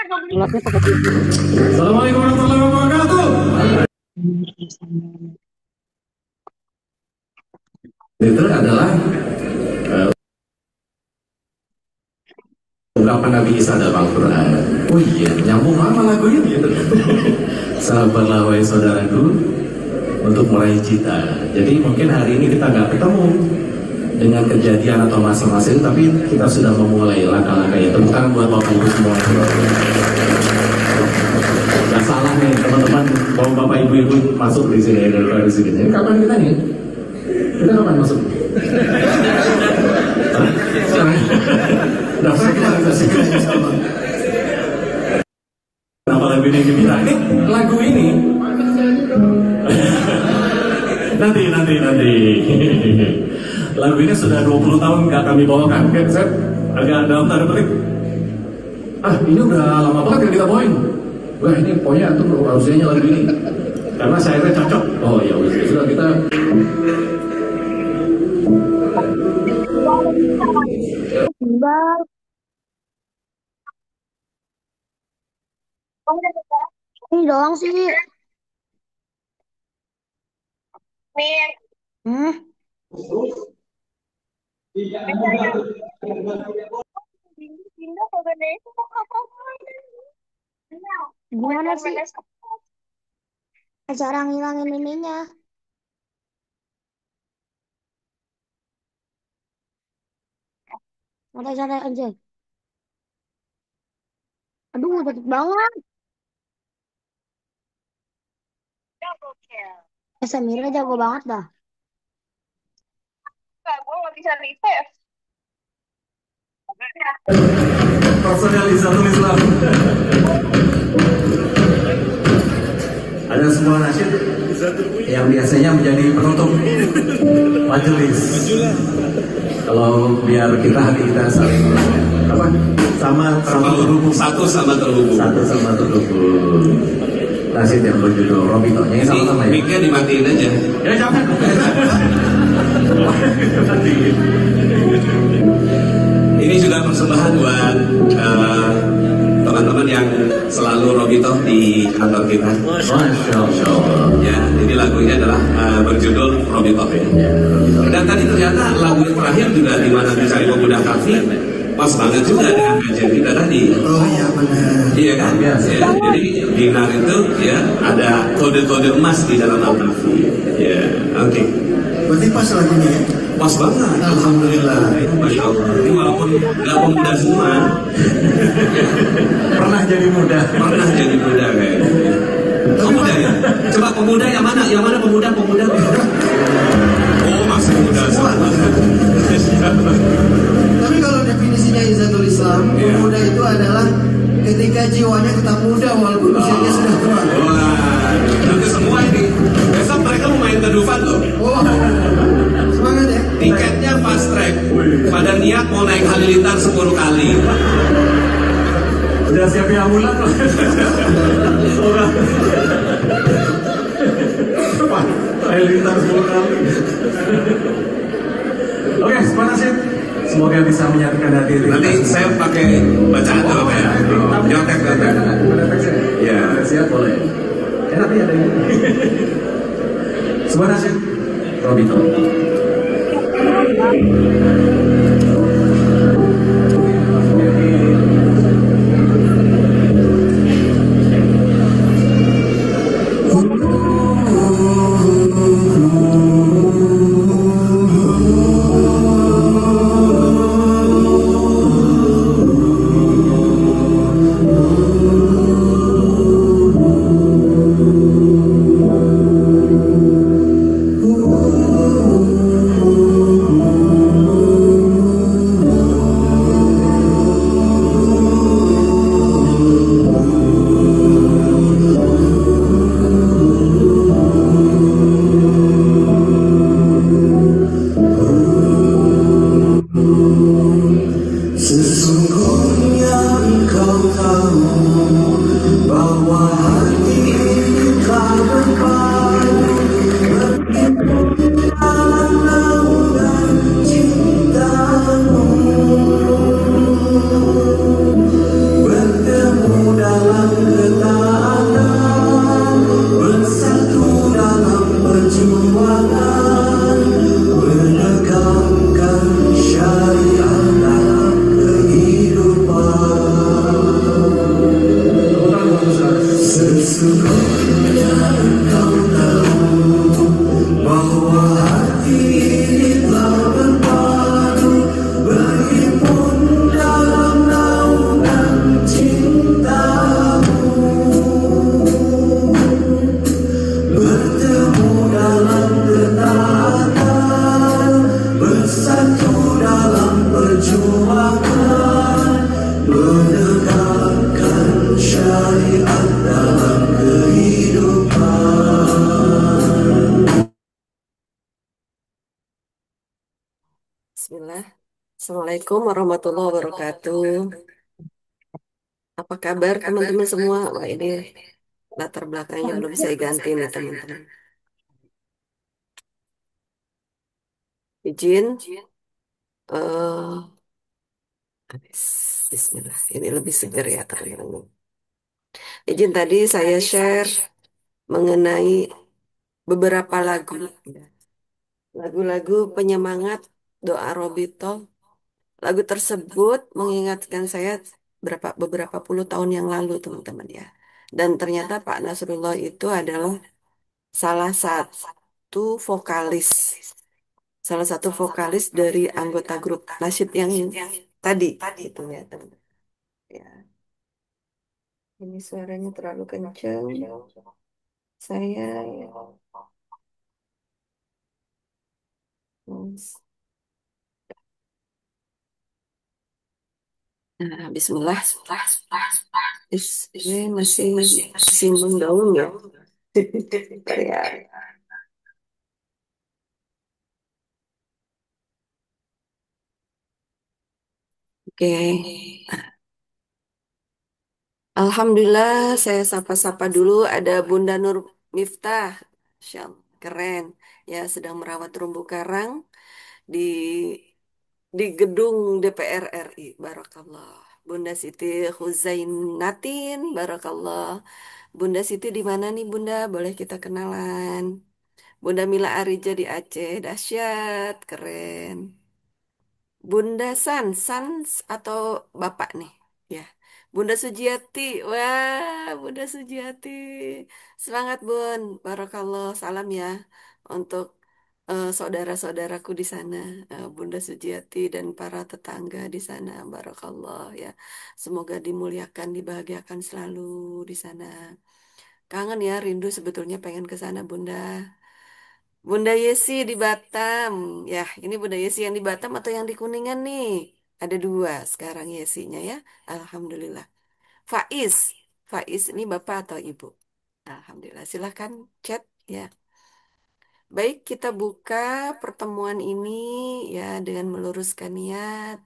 Gelapnya pakai TV. Assalamualaikum warahmatullahi wabarakatuh. Itu adalah ungkapan Nabi Isa dalam Al-Quran. Oh iya, nyambung apa lagunya gitu. Sabarlah wahai saudaraku untuk meraih cita. Jadi mungkin hari ini kita nggak ketemu dengan kejadian atau masa-masa itu, tapi kita sudah memulai langkah-langkah itu. Bukan buat Bapak Ibu semua. Gak salah nih teman-teman, mau Bapak Ibu masuk di sini dari sini. Ini kapan kita nih? Kita kapan masuk? Sekarang. Daftar kita sama. Kenapa lagu ini gembira? Ini lagu ini. nanti. Lagu ini sudah 20 tahun nggak kami bawakan. Saya agak dalam tanda petik. Ini udah lama banget yang kita bawain. Wah ini pokoknya tuh harusnya lagu ini. Karena saya cocok. Oh ya sudah kita. Ini doang sih. Gimana sih cara ngilangin ininya? Santai-santai aja. Aduh, deket banget. Samira jago banget dah. Gue nggak bisa reset. Personalizator Islam. Ada sebuah nasyid yang biasanya menjadi penutup majelis. Kalau biar hati kita saling sama terhubung. Satu sama terhubung. Nasyid yang berjudul Robito. Yang sama-sama ya. Mic-nya dimatiin aja. Ya jangan. Ini juga persembahan buat teman-teman yang selalu Robito di kantor kita. Masya Allah. Ya, ini lagunya adalah berjudul Robito ya. Dan tadi ternyata lagu yang terakhir juga di mana Mencari Pemuda Kafi pas banget juga dengan kajian kita tadi. Oh iya benar. Iya kan? Ya, jadi di NAR itu ya ada kode-kode emas di dalam Al-Kafi. Ya, oke. Berarti pas lagunya ya? Pas banget. Alhamdulillah. Masya Allah. Ini walaupun nggak pemuda semua, Pernah jadi muda kayaknya. Pemuda ya? Coba pemuda yang mana? Yang mana pemuda? Oh masih muda semua. Tapi kalau definisinya Izzatul Islam, pemuda itu adalah ketika jiwanya tetap muda walaupun usianya sudah tua. Wah, nanti semua ini. Besok mereka mau main ke Dufan loh. Oh, semangat ya. Tiketnya fast track. Pada niat mau naik Halilintar 10 kali. Udah siapin ambulan loh. Halilintar 10 kali. Oke, semangat sih. Semoga bisa menyatukan hati. Nanti saya pakai bacaan apa ya? Nyontek. Ya, siap boleh. Enak ya ada ini. Semangat sih. Robito. kau tahu bahwa hati ini telah berpadu berhimpun dalam naungan cintamu, bertemu dalam ketaatan, bersatu dalam perjuangan, menegakkan syariat dalam kehidupan. Bismillah. Assalamualaikum warahmatullahi wabarakatuh. Apa kabar teman-teman semua? Wah, ini latar belakangnya belum saya ganti nih teman-teman. Izin. eh Bismillah. Ini lebih segar ya teman-teman. Izin tadi saya share mengenai beberapa lagu. Lagu-lagu penyemangat doa Robito. Lagu tersebut mengingatkan saya beberapa puluh tahun yang lalu, teman-teman ya. Dan ternyata Pak Nasrullah itu adalah salah satu vokalis, salah satu vokalis dari anggota grup Nasyid yang tadi, gitu ya, teman. Ya, ini suaranya terlalu kencang. Saya, nah, Bismillah. Ini masih mendaun ya. Bentar ya. Oke. Alhamdulillah, saya sapa-sapa dulu. Ada Bunda Nur Miftah. Masya Allah, keren. Ya, sedang merawat terumbu karang di gedung DPR RI. Barakallah. Bunda Siti Huzainatin. Barakallah. Bunda Siti di mana nih, Bunda? Boleh kita kenalan. Bunda Mila Arija di Aceh. Dahsyat, keren. Bunda Sans atau Bapak nih? Ya. Bunda Sujiati. Wah, Bunda Sujiati. Semangat, Bun. Barakallah. Salam ya untuk saudara-saudaraku di sana. Bunda Sujiati dan para tetangga di sana. Barakallah ya. Semoga dimuliakan, dibahagiakan selalu di sana. Kangen ya, rindu sebetulnya pengen ke sana, Bunda. Bunda Yesi di Batam. Ya, ini Bunda Yesi yang di Batam atau yang di Kuningan nih? Ada dua sekarang Yesinya ya. Alhamdulillah. Faiz. Faiz ini Bapak atau Ibu? Alhamdulillah. Silahkan chat ya. Baik, kita buka pertemuan ini ya dengan meluruskan niat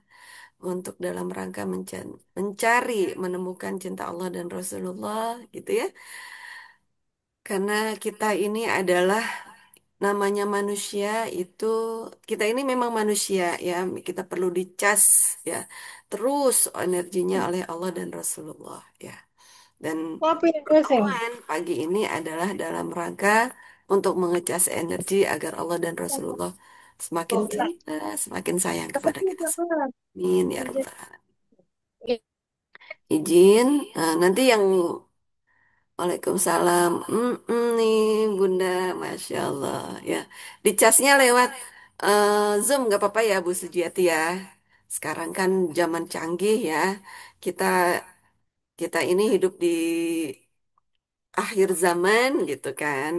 untuk dalam rangka mencari, menemukan cinta Allah dan Rasulullah gitu ya. Karena kita ini adalah namanya manusia itu, kita ini memang manusia ya, kita perlu dicas ya terus energinya oleh Allah dan Rasulullah ya. Dan Kopi terus ya. pertemuan pagi ini adalah dalam rangka untuk mengecas energi agar Allah dan Rasulullah semakin cinta, semakin sayang kepada kita. Amin ya Rabbal Alamin. Izin, nanti yang Waalaikumsalam. Nih Bunda, Masya Allah ya. Dicasnya lewat Zoom nggak apa-apa ya Bu Sujiati ya. Sekarang kan zaman canggih ya. Kita kita ini hidup di akhir zaman gitu kan.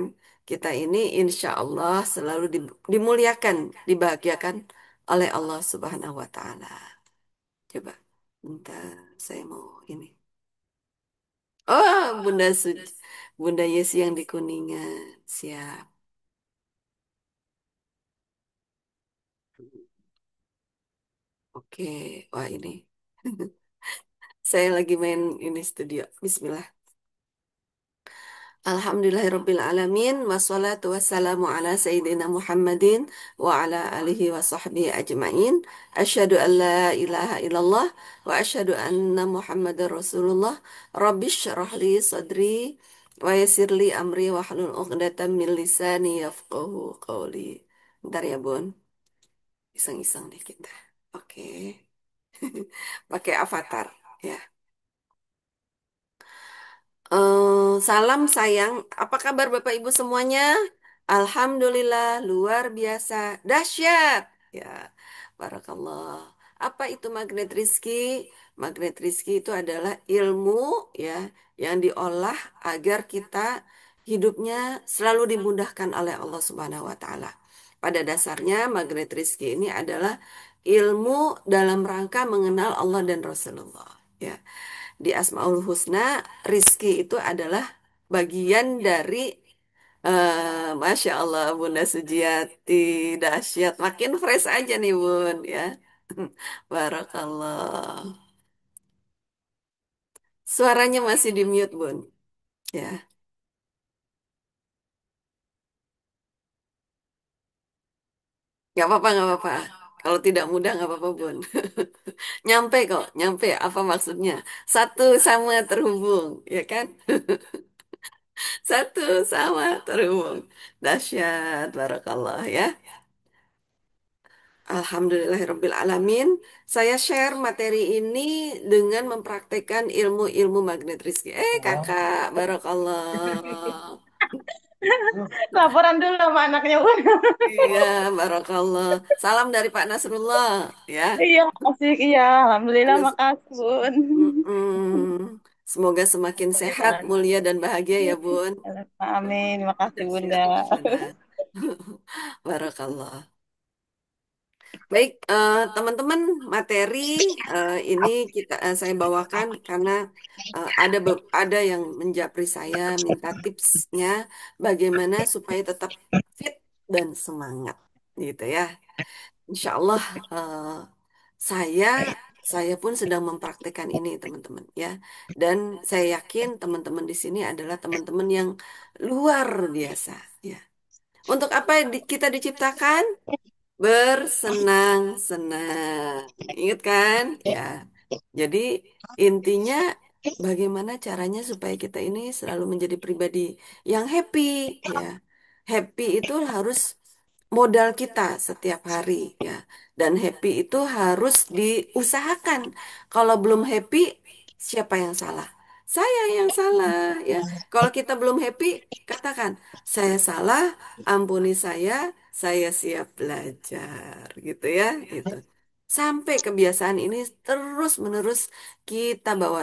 Kita ini insya Allah selalu dimuliakan, dibahagiakan oleh Allah Subhanahu Wa Taala. Coba, bentar, saya mau ini. Oh, Bunda Yesi yang di Kuningan. Siap. Oke. Wah, ini. Saya lagi main ini studio. Bismillah. Alhamdulillahirabbil alamin wassalatu wassalamu ala sayyidina Muhammadin wa ala alihi wa sahbihi ajmain. Asyhadu an la ilaha illallah wa asyhadu anna Muhammadar Rasulullah. Rabbish shrah li sadri wa yassir li amri wa hlul 'uqdatam min lisani yafqahu qawli. Bentar ya, Bun. Iseng-iseng deh kita. Oke. Pakai avatar ya. Salam sayang, apa kabar Bapak Ibu semuanya? Alhamdulillah, luar biasa, dahsyat. Ya, barakallah. Apa itu magnet rizki? Magnet rizki itu adalah ilmu ya yang diolah agar kita hidupnya selalu dimudahkan oleh Allah Subhanahu wa taala. Pada dasarnya magnet rizki ini adalah ilmu dalam rangka mengenal Allah dan Rasulullah. Ya. Di Asmaul Husna, rizki itu adalah bagian dari Masya Allah, Bunda Sujiati, dahsyat. Makin fresh aja nih, Bun, ya. Barakallah. Suaranya masih di mute, Bun. Ya, nggak apa-apa, nggak apa-apa. Kalau tidak mudah, nggak apa-apa, Bun. Nyampe kok, nyampe. Apa maksudnya? Satu sama terhubung, ya kan? Satu sama terhubung. Dahsyat, barakallah, ya. Alhamdulillahirrabbilalamin. Saya share materi ini dengan mempraktekkan ilmu-ilmu magnet rizki. Kakak, barakallah. Laporan dulu sama anaknya, Bun. Iya, barakallah. Salam dari Pak Nasrullah, ya. Iya, makasih. Iya, alhamdulillah, Nas- makasih, Bun. Mm-mm. Semoga semakin sehat, mulia, dan bahagia ya, Bun. Amin, makasih, Bunda. Benar. Barakallah. Baik, teman-teman, materi ini saya bawakan karena ada yang menjapri saya minta tipsnya bagaimana supaya tetap fit dan semangat, gitu ya. Insya Allah eh, saya saya pun sedang mempraktekkan ini, teman-teman ya. Dan saya yakin teman-teman di sini adalah teman-teman yang luar biasa, ya. Untuk apa kita diciptakan? Bersenang-senang. Ingat kan? Ya. Jadi intinya bagaimana caranya supaya kita ini selalu menjadi pribadi yang happy ya. Happy itu harus modal kita setiap hari ya. Dan happy itu harus diusahakan. Kalau belum happy, siapa yang salah? Saya yang salah ya. Kalau kita belum happy, katakan saya salah, ampuni saya siap belajar gitu ya, gitu. Sampai kebiasaan ini terus-menerus kita bawa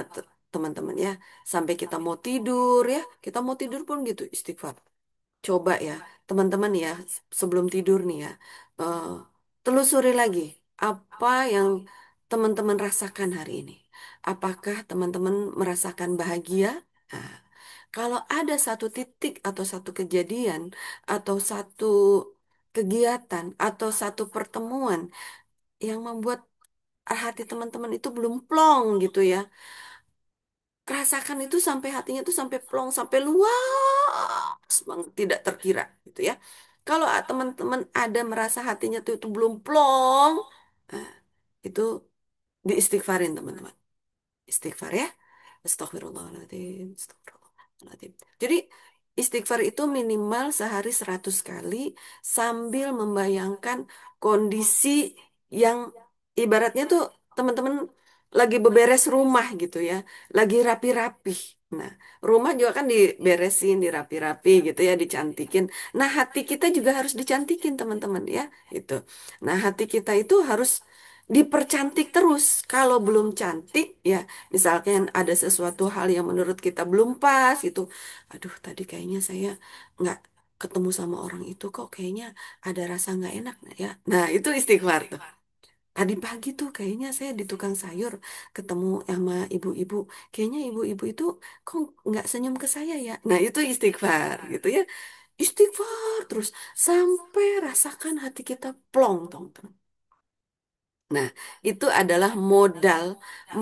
teman-teman ya, sampai kita mau tidur ya, kita mau tidur pun gitu istighfar. Coba ya, teman-teman ya, sebelum tidur nih ya, eh, telusuri lagi apa yang teman-teman rasakan hari ini. Apakah teman-teman merasakan bahagia? Nah, kalau ada satu titik atau satu kejadian atau satu kegiatan atau satu pertemuan yang membuat hati teman-teman itu belum plong gitu ya, rasakan itu sampai hatinya itu sampai plong, sampai luas banget, tidak terkira gitu ya. Kalau teman-teman ada merasa hatinya itu belum plong, nah, itu diistighfarin teman-teman. Istighfar ya. Astagfirullahaladzim. Astagfirullahaladzim. Jadi istighfar itu minimal sehari 100 kali sambil membayangkan kondisi yang ibaratnya tuh teman-teman lagi beberes rumah gitu ya. Lagi rapi-rapi. Nah, rumah juga kan diberesin, dirapi-rapi gitu ya, dicantikin. Nah, hati kita juga harus dicantikin teman-teman ya. Itu. Nah, hati kita itu harus dipercantik terus. Kalau belum cantik ya, misalkan ada sesuatu hal yang menurut kita belum pas gitu. Aduh, tadi kayaknya saya nggak ketemu sama orang itu kok kayaknya ada rasa nggak enak ya. Nah, itu istighfar tuh. Tadi pagi tuh kayaknya saya di tukang sayur ketemu sama ibu-ibu. Kayaknya ibu-ibu itu kok nggak senyum ke saya ya. Nah, itu istighfar gitu ya. Istighfar terus sampai rasakan hati kita plong, tong. Nah, itu adalah modal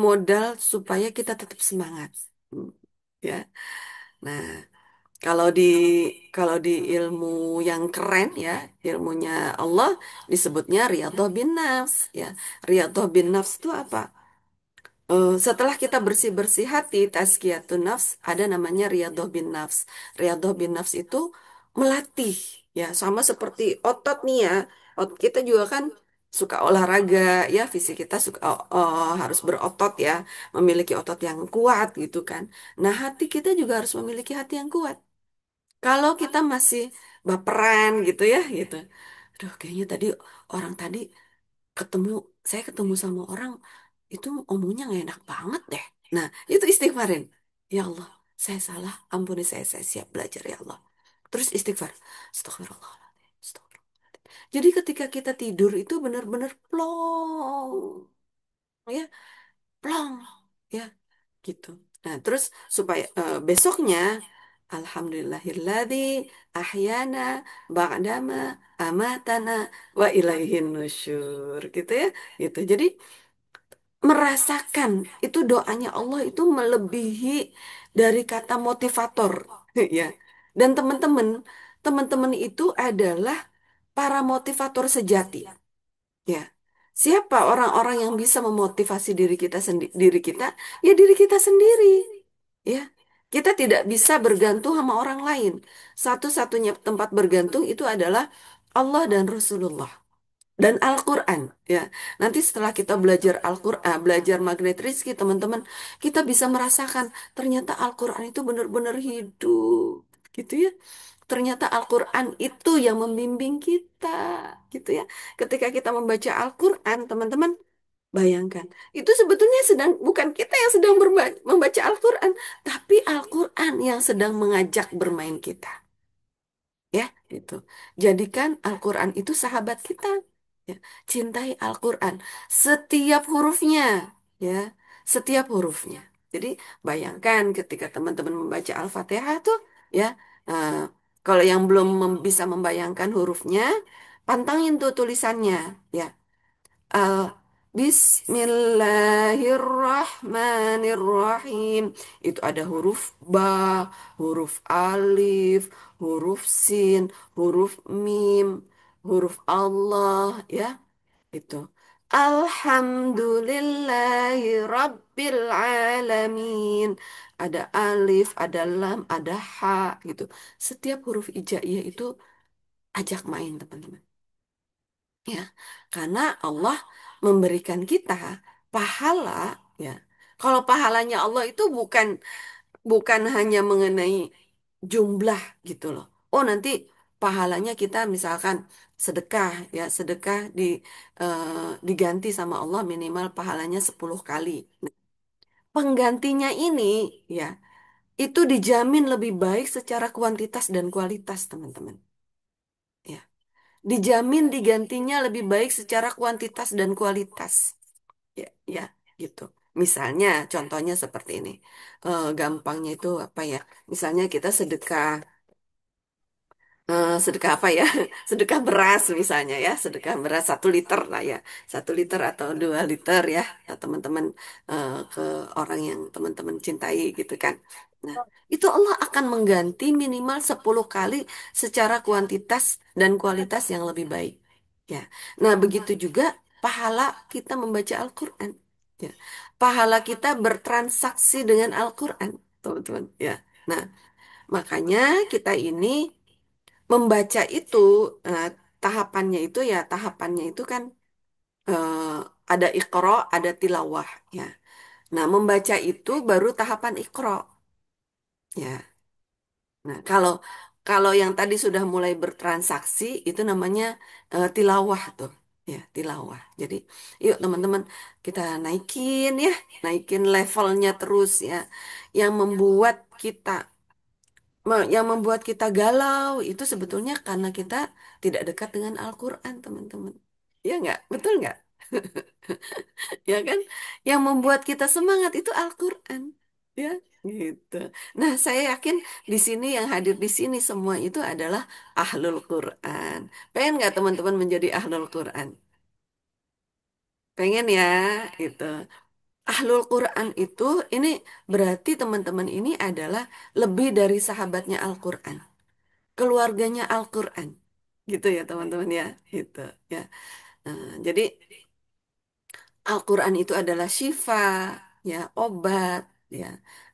modal supaya kita tetap semangat. Hmm, Ya. Nah, kalau di kalau di ilmu yang keren ya, ilmunya Allah disebutnya riyadhah bin nafs ya. Riyadhah bin nafs itu apa? Setelah kita bersih-bersih hati, tazkiyatun nafs, ada namanya riyadhah bin nafs. Riyadhah bin nafs itu melatih ya, sama seperti otot nih ya. Kita juga kan suka olahraga, ya fisik kita suka harus berotot ya, memiliki otot yang kuat gitu kan. Nah, hati kita juga harus memiliki hati yang kuat. Kalau kita masih baperan gitu ya, gitu. Aduh, kayaknya tadi orang tadi ketemu, saya ketemu sama orang itu omongnya nggak enak banget deh. Nah, itu istighfarin. Ya Allah, saya salah, ampuni saya siap belajar ya Allah. Terus istighfar. Astagfirullahaladzim. Astagfirullah. Jadi ketika kita tidur itu benar-benar plong, ya, plong, ya, gitu. Nah, terus supaya besoknya, Alhamdulillahilladzi ahyana ba'dama amatana wa ilaihin nusyur, gitu ya, gitu. Jadi merasakan itu doanya Allah itu melebihi dari kata motivator, ya. Dan teman-teman itu adalah para motivator sejati. Ya, siapa orang-orang yang bisa memotivasi diri kita? Ya diri kita sendiri. Ya, kita tidak bisa bergantung sama orang lain. Satu-satunya tempat bergantung itu adalah Allah dan Rasulullah dan Al-Quran. Ya, nanti setelah kita belajar Al-Quran, belajar Magnet Rizki, teman-teman, kita bisa merasakan ternyata Al-Quran itu benar-benar hidup, gitu ya. Ternyata Al-Quran itu yang membimbing kita, gitu ya. Ketika kita membaca Al-Quran, teman-teman, bayangkan, itu sebetulnya bukan kita yang sedang membaca Al-Quran, tapi Al-Quran yang sedang mengajak bermain kita. Ya, gitu. Jadikan Al-Quran itu sahabat kita. Ya, cintai Al-Quran. Setiap hurufnya, ya, setiap hurufnya. Jadi bayangkan ketika teman-teman membaca Al-Fatihah tuh, ya, eh, kalau yang belum bisa membayangkan hurufnya, pantangin tuh tulisannya, ya. Al Bismillahirrahmanirrahim. Itu ada huruf ba, huruf alif, huruf sin, huruf mim, huruf Allah ya. Itu. Alhamdulillahi Rabbil Alamin. Ada alif, ada lam, ada ha gitu. Setiap huruf hijaiyah itu ajak main teman-teman. Ya, karena Allah memberikan kita pahala, ya. Kalau pahalanya Allah itu bukan hanya mengenai jumlah gitu loh. Oh, nanti pahalanya kita misalkan sedekah, ya, sedekah eh, diganti sama Allah minimal pahalanya 10 kali. Nah, penggantinya ini, ya, itu dijamin lebih baik secara kuantitas dan kualitas, teman-teman. Ya. Dijamin digantinya lebih baik secara kuantitas dan kualitas. Ya, ya, gitu. Misalnya, contohnya seperti ini. Gampangnya itu apa ya? Misalnya kita sedekah sedekah apa ya? Sedekah beras misalnya ya, sedekah beras 1 liter lah ya, 1 liter atau 2 liter ya, teman-teman ke orang yang teman-teman cintai gitu kan. Nah, itu Allah akan mengganti minimal 10 kali secara kuantitas dan kualitas yang lebih baik. Ya, nah begitu juga pahala kita membaca Al-Quran. Ya, pahala kita bertransaksi dengan Al-Quran, teman-teman. Ya, nah makanya kita ini membaca itu eh, tahapannya itu kan eh, ada iqra, ada tilawah ya. Nah, membaca itu baru tahapan iqra ya. Nah, kalau kalau yang tadi sudah mulai bertransaksi itu namanya tilawah tuh ya, tilawah. Jadi, yuk teman-teman kita naikin levelnya terus ya. Yang membuat kita yang membuat kita galau itu sebetulnya karena kita tidak dekat dengan Al-Quran, teman-teman. Ya nggak? Betul nggak? Ya kan? Yang membuat kita semangat itu Al-Quran. Ya, gitu. Nah, saya yakin di sini yang hadir di sini semua itu adalah ahlul Quran. Pengen nggak teman-teman menjadi ahlul Quran? Pengen ya, gitu. Ahlul Quran itu ini berarti teman-teman ini adalah lebih dari sahabatnya Al-Quran. Keluarganya Al-Quran. Gitu ya teman-teman ya. Gitu ya. Jadi Al-Quran itu adalah syifa, ya, obat, Ya,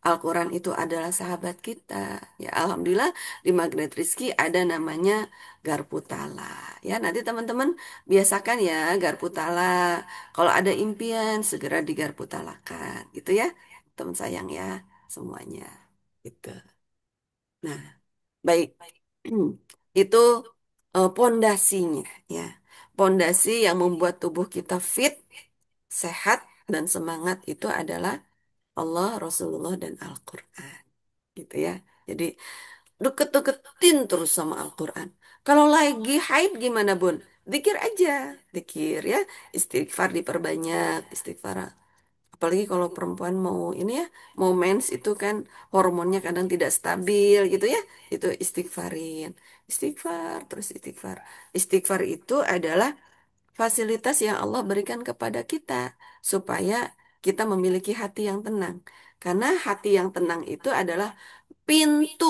Al-Quran itu adalah sahabat kita. Ya, alhamdulillah di Magnet Rizki ada namanya Garputala. Ya, nanti teman-teman biasakan ya Garputala. Kalau ada impian segera digarputalakan, gitu ya, teman sayang ya semuanya. Gitu. Nah, baik. Itu pondasinya ya. Pondasi yang membuat tubuh kita fit, sehat dan semangat itu adalah Allah, Rasulullah, dan Al-Quran. Gitu ya. Jadi deket-deketin terus sama Al-Quran. Kalau lagi haid gimana Bun? Dikir aja. Dikir ya. Istighfar diperbanyak. Istighfar. Apalagi kalau perempuan mau ini ya. Mau mens itu kan hormonnya kadang tidak stabil gitu ya. Itu istighfarin. Istighfar terus istighfar. Istighfar itu adalah fasilitas yang Allah berikan kepada kita supaya kita memiliki hati yang tenang. Karena hati yang tenang itu adalah pintu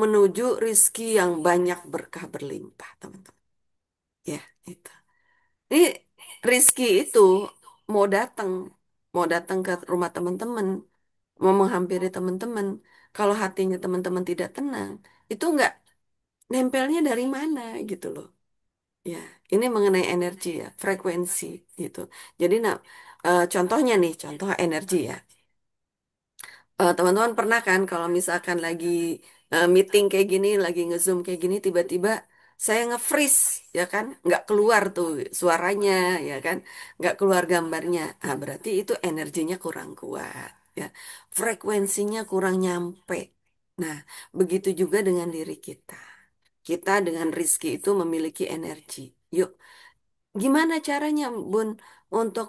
menuju rizki yang banyak berkah berlimpah, teman-teman. Ya, itu. Ini rizki itu mau datang, ke rumah teman-teman, mau menghampiri teman-teman. Kalau hatinya teman-teman tidak tenang, itu nggak nempelnya dari mana gitu loh. Ya, ini mengenai energi ya, frekuensi gitu. Jadi, nah, contohnya nih, contoh energi ya. Teman-teman pernah kan kalau misalkan lagi meeting kayak gini, lagi nge-zoom kayak gini, tiba-tiba saya nge-freeze, ya kan? Nggak keluar tuh suaranya, ya kan? Nggak keluar gambarnya. Ah, berarti itu energinya kurang kuat, ya. Frekuensinya kurang nyampe. Nah, begitu juga dengan diri kita. Kita dengan Rizki itu memiliki energi. Yuk, gimana caranya, Bun, untuk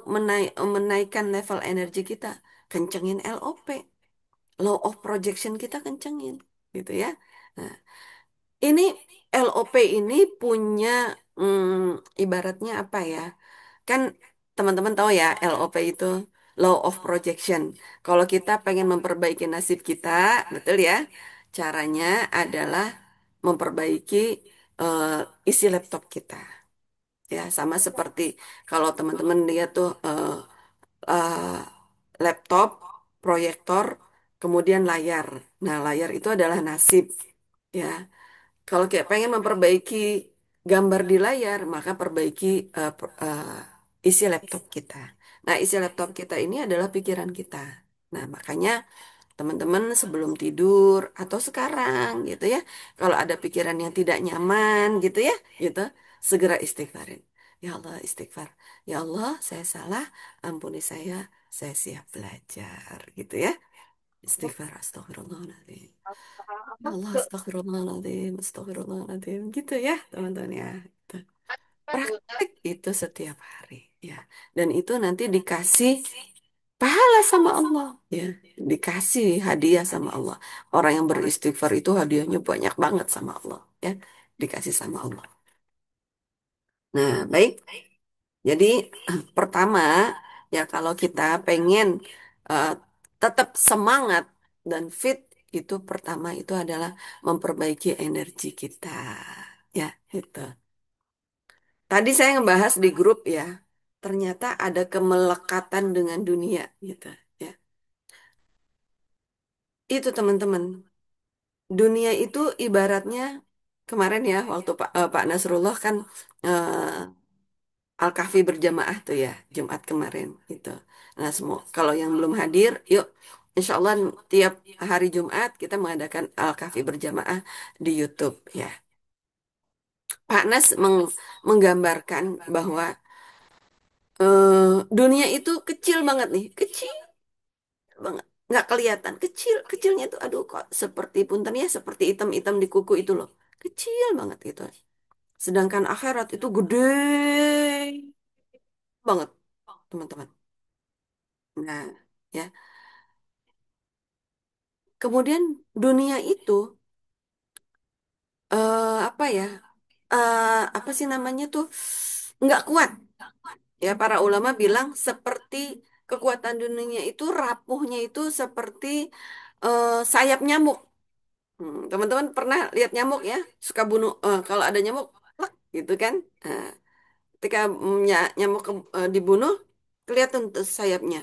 menaikkan level energi kita? Kencengin LOP, law of projection kita kencengin, gitu ya. Nah, ini LOP ini punya ibaratnya apa ya? Kan teman-teman tahu ya LOP itu law of projection. Kalau kita pengen memperbaiki nasib kita, betul ya? Caranya adalah memperbaiki isi laptop kita. Ya, sama seperti kalau teman-teman lihat tuh eh, laptop, proyektor, kemudian layar. Nah, layar itu adalah nasib. Ya, kalau kayak pengen memperbaiki gambar di layar, maka perbaiki isi laptop kita. Nah, isi laptop kita ini adalah pikiran kita. Nah, makanya teman-teman sebelum tidur atau sekarang gitu ya, kalau ada pikiran yang tidak nyaman gitu ya, gitu, segera istighfarin. Ya Allah, istighfar. Ya Allah, saya salah, ampuni saya siap belajar gitu ya. Istighfar, astagfirullahaladzim. Ya Allah, astagfirullahaladzim, astagfirullahaladzim. Gitu ya, teman-teman ya. Gitu. Praktek itu setiap hari ya. Dan itu nanti dikasih pahala sama Allah ya, dikasih hadiah sama Allah. Orang yang beristighfar itu hadiahnya banyak banget sama Allah ya, dikasih sama Allah. Nah, baik. Jadi pertama ya kalau kita pengen eh, tetap semangat dan fit, itu pertama itu adalah memperbaiki energi kita. Ya, itu. Tadi saya ngebahas di grup ya. Ternyata ada kemelekatan dengan dunia gitu ya. Itu teman-teman. Dunia itu ibaratnya kemarin ya waktu Pak Nasrullah kan Al-Kahfi berjamaah tuh ya Jumat kemarin gitu. Nah semua kalau yang belum hadir, yuk Insya Allah tiap hari Jumat kita mengadakan Al-Kahfi berjamaah di YouTube ya. Pak Nas menggambarkan bahwa dunia itu kecil banget nih, kecil banget, nggak kelihatan, kecil kecilnya tuh, aduh kok seperti punten ya, seperti item-item di kuku itu loh, kecil banget gitu. Sedangkan akhirat itu gede banget, teman-teman. Nah, ya. Kemudian dunia itu apa ya? Apa sih namanya tuh? Nggak kuat. Ya, para ulama bilang seperti kekuatan dunia itu rapuhnya itu seperti sayap nyamuk. Teman-teman pernah lihat nyamuk ya? Suka bunuh kalau ada nyamuk, plak, gitu kan? Nah, ketika nyamuk dibunuh, kelihatan tuh sayapnya.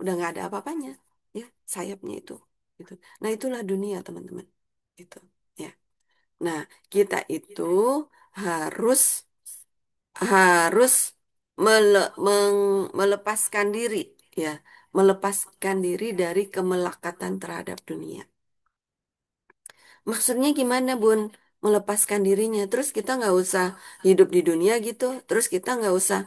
udah nggak ada apa-apanya, ya sayapnya itu, gitu. Nah itulah dunia teman-teman, gitu, ya. Nah kita itu harus harus melepaskan diri, ya, melepaskan diri dari kemelekatan terhadap dunia. Maksudnya gimana, Bun? Melepaskan dirinya. Terus kita nggak usah hidup di dunia gitu. Terus kita nggak usah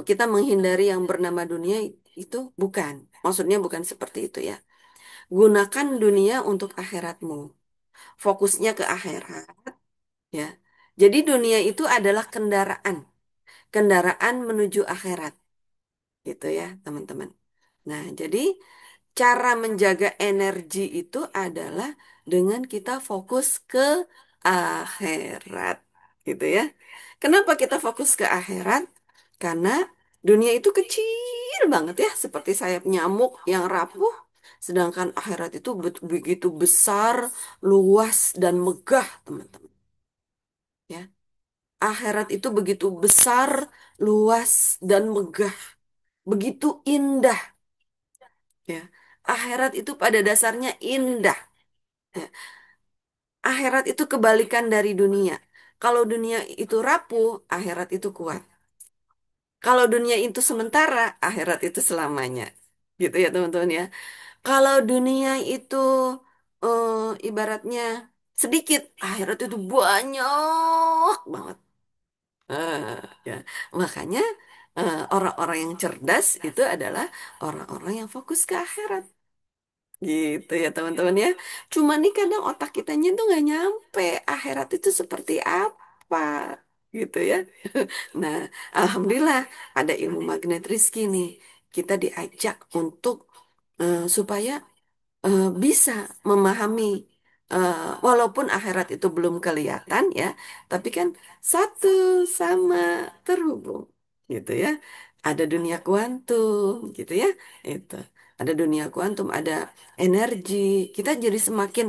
kita menghindari yang bernama dunia itu bukan. Maksudnya bukan seperti itu ya. Gunakan dunia untuk akhiratmu. Fokusnya ke akhirat ya. Jadi dunia itu adalah kendaraan, kendaraan menuju akhirat gitu ya, teman-teman. Nah, jadi cara menjaga energi itu adalah dengan kita fokus ke akhirat, gitu ya. Kenapa kita fokus ke akhirat? Karena dunia itu kecil banget ya, seperti sayap nyamuk yang rapuh. Sedangkan akhirat itu begitu besar, luas, dan megah, teman-teman. Ya, akhirat itu begitu besar, luas, dan megah, begitu indah. Ya, akhirat itu pada dasarnya indah. Ya, akhirat itu kebalikan dari dunia. Kalau dunia itu rapuh, akhirat itu kuat. Kalau dunia itu sementara, akhirat itu selamanya. Gitu ya teman-teman ya. Kalau dunia itu eh, ibaratnya sedikit, akhirat itu banyak banget. Eh, ya. Makanya orang-orang yang cerdas itu adalah orang-orang yang fokus ke akhirat. Gitu ya teman-teman ya. Cuma nih kadang otak kitanya tuh nggak nyampe akhirat itu seperti apa gitu ya. Nah, alhamdulillah ada ilmu magnet rizki nih. Kita diajak untuk supaya bisa memahami walaupun akhirat itu belum kelihatan ya, tapi kan satu sama terhubung gitu ya. Ada dunia kuantum gitu ya. Itu. Ada dunia kuantum, ada energi. Kita jadi semakin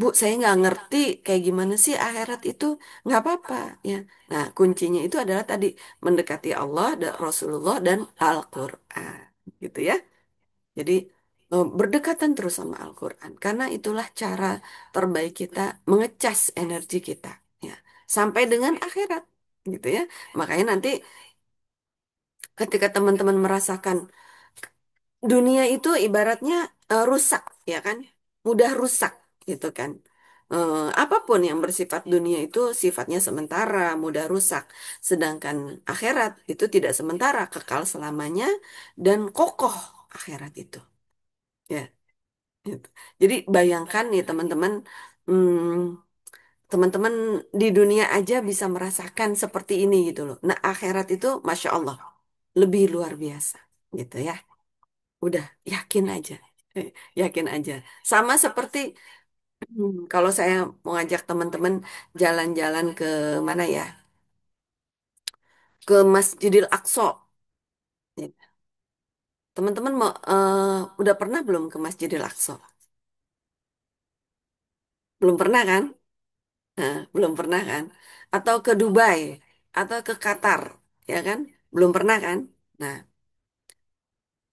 Bu, saya nggak ngerti kayak gimana sih akhirat itu. Nggak apa-apa ya. Nah, kuncinya itu adalah tadi mendekati Allah, dan Rasulullah dan Al-Quran gitu ya. Jadi berdekatan terus sama Al-Quran. Karena itulah cara terbaik kita mengecas energi kita. Ya. Sampai dengan akhirat. Gitu ya. Makanya nanti ketika teman-teman merasakan dunia itu ibaratnya rusak. Ya kan? Mudah rusak. Gitu kan. Apapun yang bersifat dunia itu sifatnya sementara, mudah rusak. Sedangkan akhirat itu tidak sementara, kekal selamanya dan kokoh akhirat itu. Ya. Gitu. Jadi bayangkan nih teman-teman, teman-teman di dunia aja bisa merasakan seperti ini gitu loh. Nah akhirat itu Masya Allah lebih luar biasa gitu ya. Udah yakin aja, yakin aja. Sama seperti kalau saya mau ngajak teman-teman jalan-jalan ke mana ya? Ke Masjidil Aqsa. Teman-teman mau udah pernah belum ke Masjidil Aqsa? Belum pernah kan? Nah, belum pernah kan? Atau ke Dubai, atau ke Qatar, ya kan? Belum pernah kan? Nah,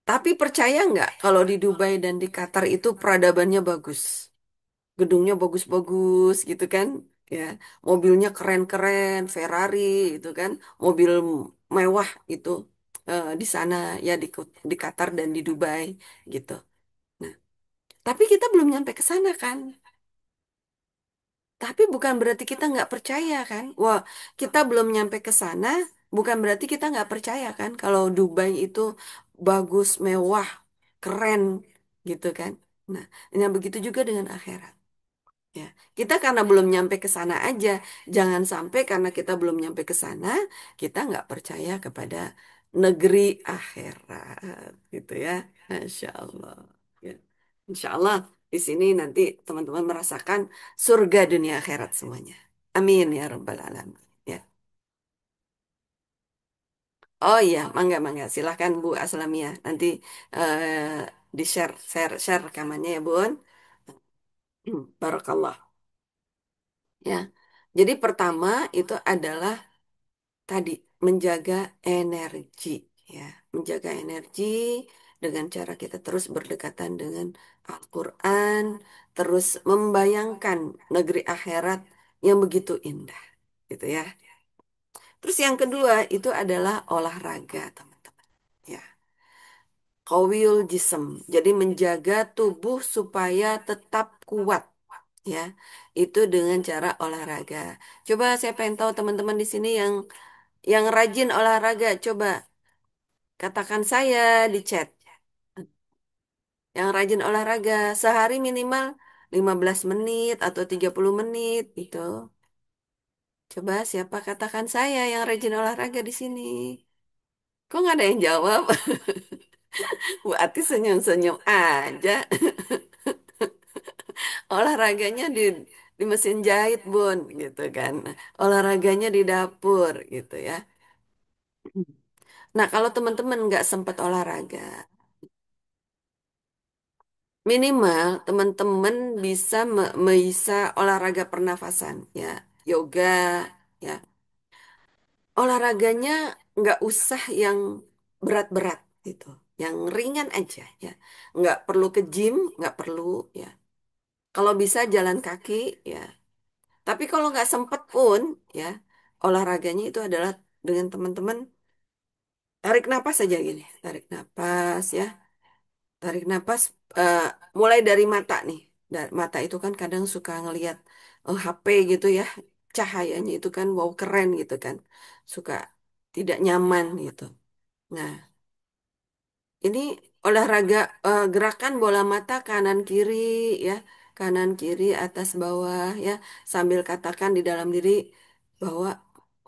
tapi percaya nggak kalau di Dubai dan di Qatar itu peradabannya bagus, gedungnya bagus-bagus gitu kan? Ya, mobilnya keren-keren, Ferrari itu kan, mobil mewah itu di sana ya di Qatar dan di Dubai gitu. Nah, tapi kita belum nyampe ke sana kan? Tapi bukan berarti kita nggak percaya kan? Wah, kita belum nyampe ke sana, bukan berarti kita nggak percaya kan? Kalau Dubai itu bagus, mewah, keren, gitu kan? Nah, yang begitu juga dengan akhirat. Ya, kita karena belum nyampe ke sana aja, jangan sampai karena kita belum nyampe ke sana, kita nggak percaya kepada negeri akhirat, gitu ya. Masya Allah. Ya. Insya Allah di sini nanti teman-teman merasakan surga dunia akhirat semuanya. Amin ya Rabbal Alamin. Ya. Oh iya, mangga mangga. Silahkan Bu Aslamia. Nanti di share rekamannya ya Bun. Barakallah. Ya. Jadi pertama itu adalah tadi menjaga energi ya, menjaga energi dengan cara kita terus berdekatan dengan Al-Quran, terus membayangkan negeri akhirat yang begitu indah, gitu ya. Terus yang kedua itu adalah olahraga, teman-teman. Ya, Qawiyul jism. Jadi menjaga tubuh supaya tetap kuat, ya. Itu dengan cara olahraga. Coba saya pengen tahu teman-teman di sini yang rajin olahraga, coba katakan saya di chat. Yang rajin olahraga sehari minimal 15 menit atau 30 menit itu. Coba siapa katakan saya yang rajin olahraga di sini. Kok nggak ada yang jawab? Bu Ati senyum-senyum aja. Olahraganya di mesin jahit, Bun, gitu kan. Olahraganya di dapur, gitu ya. Nah, kalau teman-teman nggak sempat olahraga, minimal teman-teman bisa olahraga pernafasan, ya, yoga, ya. Olahraganya nggak usah yang berat-berat gitu, yang ringan aja, ya. Nggak perlu ke gym, nggak perlu, ya. Kalau bisa jalan kaki, ya. Tapi kalau nggak sempet pun, ya, olahraganya itu adalah dengan teman-teman tarik napas saja gini, tarik napas, ya, tarik napas, eh, mulai dari mata nih. Mata itu kan kadang suka ngelihat HP gitu ya, cahayanya itu kan wow keren gitu kan, suka tidak nyaman gitu. Nah, ini olahraga, gerakan bola mata kanan kiri, ya, kanan kiri atas bawah, ya, sambil katakan di dalam diri bahwa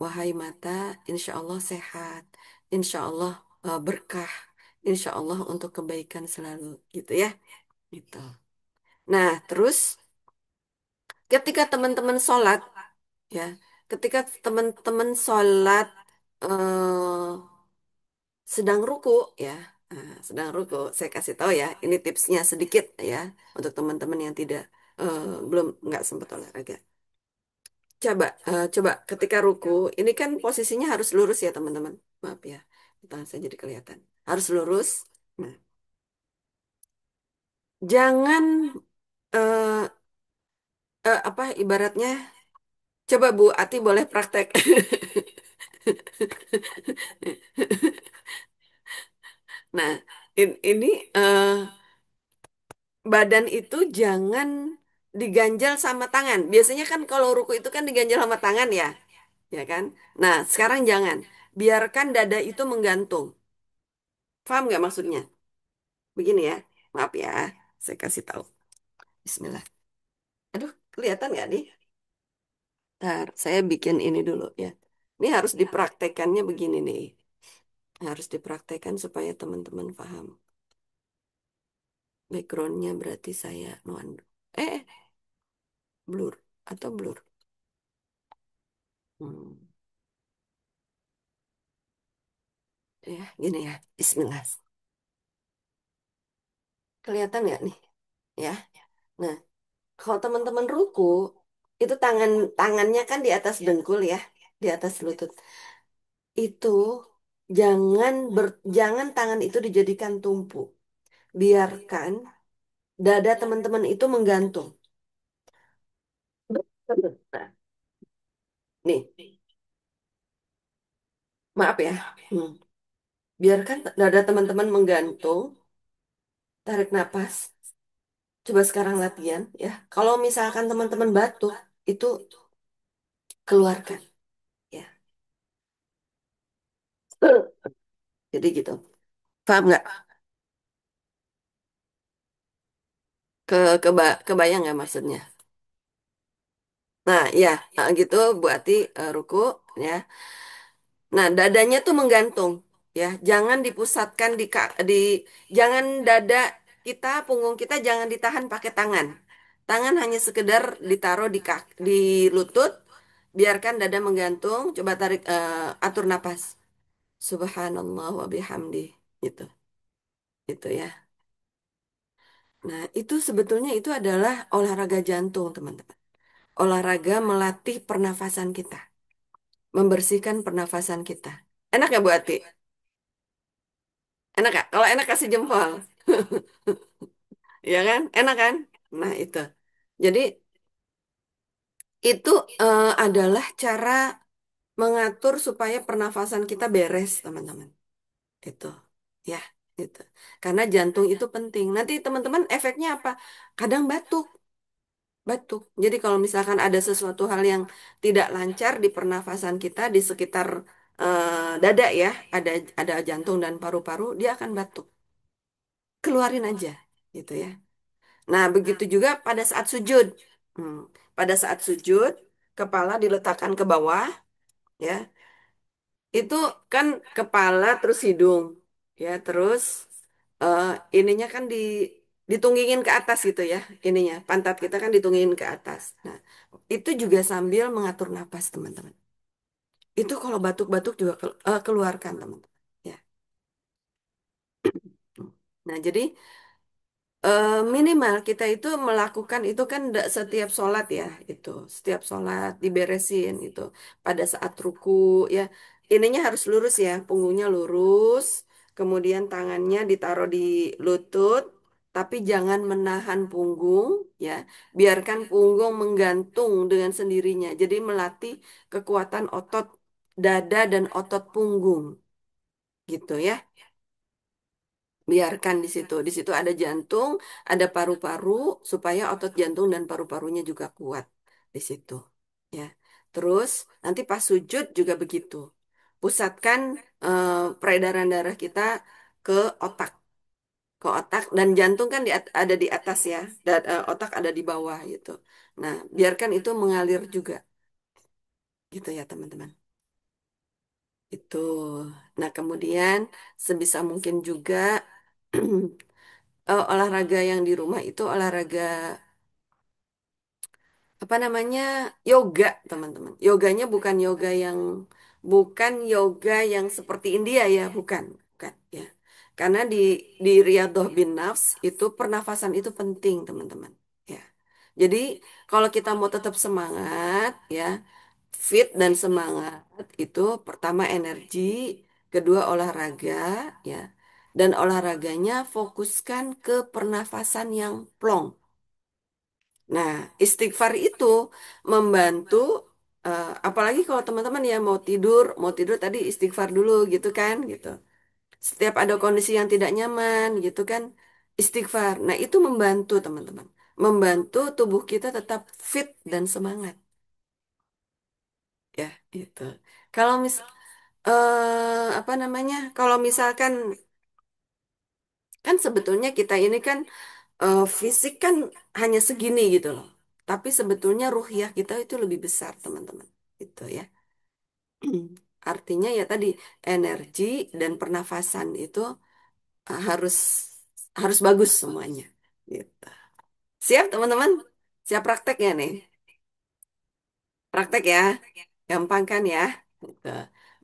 wahai mata, insya Allah sehat, insya Allah berkah, insya Allah untuk kebaikan selalu, gitu ya, gitu. Nah, terus ketika teman-teman sholat, ya, ketika teman-teman sholat eh, sedang ruku, ya. Nah, sedang ruku, saya kasih tahu ya, ini tipsnya sedikit ya untuk teman-teman yang tidak belum nggak sempat olahraga. Coba ketika ruku, ini kan posisinya harus lurus ya teman-teman. Maaf ya, tangan saya jadi kelihatan. Harus lurus. Nah, jangan eh, apa ibaratnya? Coba Bu Ati boleh praktek. Nah, ini badan itu jangan diganjal sama tangan. Biasanya kan kalau ruku itu kan diganjal sama tangan ya, ya kan? Nah, sekarang jangan. Biarkan dada itu menggantung. Paham nggak maksudnya? Begini ya. Maaf ya, saya kasih tahu. Bismillah. Aduh, kelihatan nggak nih? Ntar, saya bikin ini dulu ya. Ini harus dipraktekannya begini nih. Harus dipraktekkan supaya teman-teman paham. Backgroundnya berarti saya nuan. Blur atau blur. Hmm. Ya, gini ya. Bismillah. Kelihatan nggak nih? Ya. Nah, kalau teman-teman ruku, itu tangannya kan di atas dengkul ya, di atas lutut. Itu jangan tangan itu dijadikan tumpu. Biarkan dada teman-teman itu menggantung. Nah, nih, maaf ya. Hmm. Biarkan dada teman-teman menggantung, tarik napas. Coba sekarang latihan ya. Kalau misalkan teman-teman batuk, itu keluarkan ya. Jadi gitu. Paham nggak? Kebayang nggak maksudnya? Nah, ya, gitu Bu Ati ruku ya. Nah, dadanya tuh menggantung ya. Jangan dipusatkan jangan dada kita, punggung kita jangan ditahan pakai tangan. Tangan hanya sekedar ditaruh di lutut, biarkan dada menggantung. Coba tarik atur napas. Subhanallah wa bihamdi. Gitu. Itu ya. Nah, itu sebetulnya itu adalah olahraga jantung, teman-teman. Olahraga melatih pernafasan kita, membersihkan pernafasan kita. Enak ya Bu Ati? Enak gak? Kalau enak kasih jempol. Ya kan? Enak kan? Nah, itu. Jadi itu adalah cara mengatur supaya pernafasan kita beres, teman-teman. Itu. Ya, itu. Karena jantung itu penting. Nanti teman-teman efeknya apa? Kadang batuk. Batuk. Jadi kalau misalkan ada sesuatu hal yang tidak lancar di pernafasan kita di sekitar dada ya, ada jantung dan paru-paru, dia akan batuk. Keluarin aja, gitu ya. Nah, begitu juga pada saat sujud. Hmm. Pada saat sujud, kepala diletakkan ke bawah, ya. Itu kan kepala terus hidung, ya. Terus eh, ininya kan ditunggingin ke atas gitu ya, ininya. Pantat kita kan ditunggingin ke atas. Nah, itu juga sambil mengatur napas, teman-teman. Itu kalau batuk-batuk juga keluarkan, teman-teman. Ya. Nah, jadi minimal kita itu melakukan itu kan setiap sholat ya itu setiap sholat diberesin itu pada saat ruku ya ininya harus lurus ya punggungnya lurus kemudian tangannya ditaruh di lutut tapi jangan menahan punggung ya biarkan punggung menggantung dengan sendirinya jadi melatih kekuatan otot dada dan otot punggung gitu ya. Biarkan di situ. Di situ ada jantung, ada paru-paru supaya otot jantung dan paru-parunya juga kuat di situ. Ya. Terus nanti pas sujud juga begitu. Pusatkan peredaran darah kita ke otak, ke otak dan jantung kan ada di atas ya, dan otak ada di bawah gitu. Nah, biarkan itu mengalir juga gitu ya, teman-teman. Itu. Nah, kemudian sebisa mungkin juga olahraga yang di rumah itu olahraga apa namanya yoga teman-teman. Yoganya bukan yoga yang seperti India ya, bukan ya. Karena di Riyadhah bin Nafs itu pernafasan itu penting teman-teman. Ya. Jadi kalau kita mau tetap semangat ya, fit dan semangat itu pertama energi, kedua olahraga ya. Dan olahraganya fokuskan ke pernafasan yang plong. Nah, istighfar itu membantu apalagi kalau teman-teman ya mau tidur tadi istighfar dulu gitu kan gitu. Setiap ada kondisi yang tidak nyaman gitu kan istighfar. Nah, itu membantu teman-teman. Membantu tubuh kita tetap fit dan semangat ya itu. Kalau apa namanya? Kalau misalkan kan sebetulnya kita ini kan fisik kan hanya segini gitu loh. Tapi sebetulnya ruhiyah kita itu lebih besar, teman-teman. Itu ya. Artinya ya tadi energi dan pernafasan itu harus harus bagus semuanya. Gitu. Siap, teman-teman? Siap prakteknya nih. Praktek ya. Gampang kan ya? Gitu.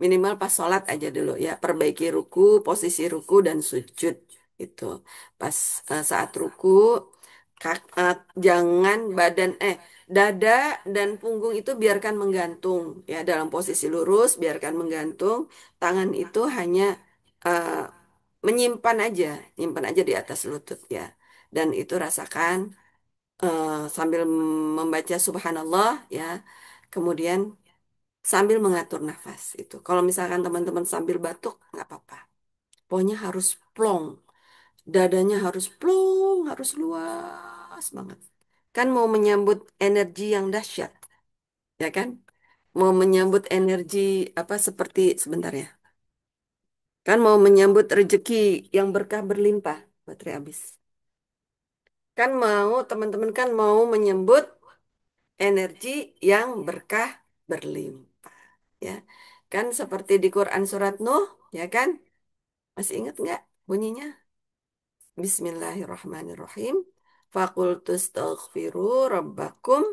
Minimal pas sholat aja dulu ya. Perbaiki ruku, posisi ruku dan sujud. Itu. Pas saat ruku, jangan dada dan punggung itu biarkan menggantung ya dalam posisi lurus, biarkan menggantung. Tangan itu hanya eh, nyimpan aja di atas lutut ya. Dan itu rasakan sambil membaca subhanallah ya. Kemudian sambil mengatur nafas itu. Kalau misalkan teman-teman sambil batuk, nggak apa-apa. Pokoknya harus plong. Dadanya harus plong, harus luas banget. Kan mau menyambut energi yang dahsyat, ya kan? Mau menyambut energi apa seperti sebentar ya. Kan mau menyambut rezeki yang berkah berlimpah, baterai habis. Kan mau teman-teman kan mau menyambut energi yang berkah berlimpah, ya. Kan seperti di Quran surat Nuh, ya kan? Masih ingat nggak bunyinya? Bismillahirrahmanirrahim. Fakultu astaghfiru rabbakum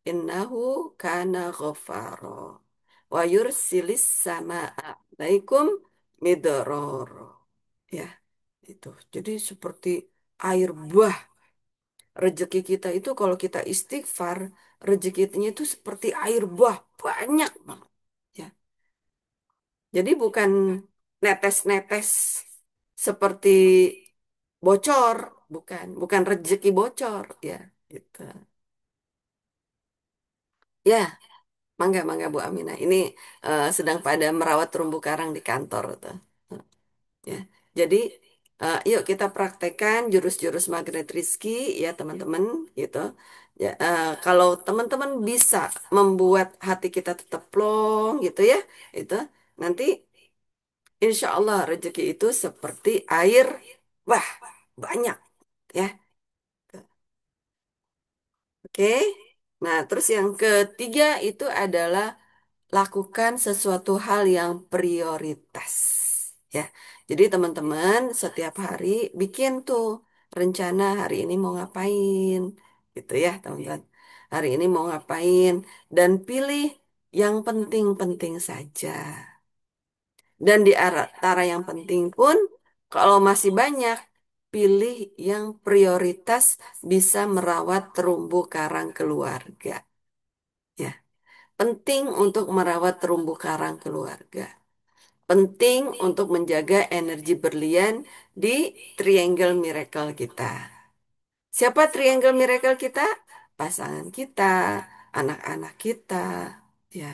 innahu kana ghafaro. Wa yursilis sama'a alaikum midroro. Ya, itu. Jadi seperti air buah. Rezeki kita itu kalau kita istighfar, rezekinya itu seperti air buah banyak banget. Ya. Jadi bukan netes-netes seperti bocor, bukan rezeki bocor ya, gitu. Ya, mangga Bu Aminah. Ini sedang pada merawat terumbu karang di kantor tuh. Ya. Jadi, yuk kita praktekkan jurus-jurus magnet Rizki ya teman-teman gitu. Ya, kalau teman-teman bisa membuat hati kita tetap plong gitu ya, itu nanti insya Allah rezeki itu seperti air, wah banyak ya. Oke. Nah, terus yang ketiga itu adalah lakukan sesuatu hal yang prioritas. Ya, jadi teman-teman setiap hari bikin tuh rencana hari ini mau ngapain, gitu ya teman-teman. Hari ini mau ngapain dan pilih yang penting-penting saja. Dan di antara yang penting pun, kalau masih banyak, pilih yang prioritas bisa merawat terumbu karang keluarga. Ya, penting untuk merawat terumbu karang keluarga. Penting untuk menjaga energi berlian di triangle miracle kita. Siapa triangle miracle kita? Pasangan kita, anak-anak kita, ya,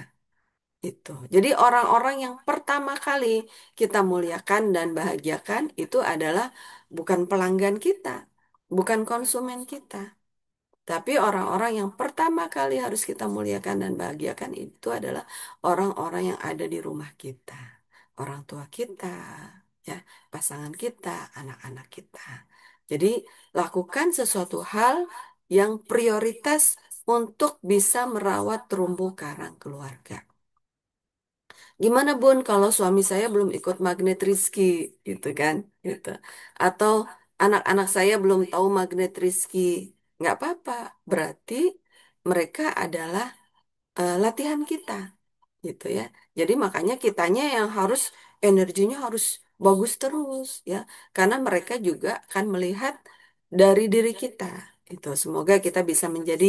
itu. Jadi orang-orang yang pertama kali kita muliakan dan bahagiakan itu adalah bukan pelanggan kita, bukan konsumen kita. Tapi orang-orang yang pertama kali harus kita muliakan dan bahagiakan itu adalah orang-orang yang ada di rumah kita. Orang tua kita, ya, pasangan kita, anak-anak kita. Jadi lakukan sesuatu hal yang prioritas untuk bisa merawat terumbu karang keluarga. Gimana Bun kalau suami saya belum ikut magnet Rizki gitu kan gitu. Atau anak-anak saya belum tahu magnet Rizki. Nggak apa-apa. Berarti mereka adalah latihan kita gitu ya. Jadi makanya kitanya yang harus energinya harus bagus terus ya. Karena mereka juga akan melihat dari diri kita. Itu semoga kita bisa menjadi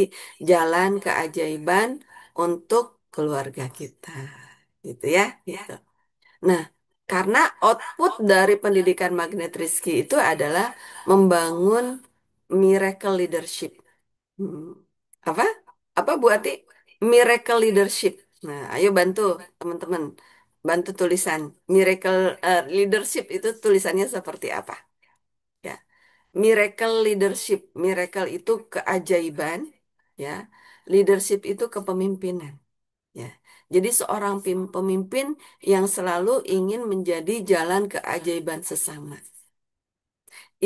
jalan keajaiban untuk keluarga kita. Gitu ya. Gitu. Nah, karena output dari pendidikan Magnet Rizki itu adalah membangun miracle leadership. Hmm. Apa? Apa Bu Ati? Miracle leadership. Nah, ayo bantu teman-teman. Bantu tulisan. Miracle leadership itu tulisannya seperti apa? Ya. Miracle leadership. Miracle itu keajaiban, ya. Leadership itu kepemimpinan. Ya. Jadi seorang pemimpin yang selalu ingin menjadi jalan keajaiban sesama.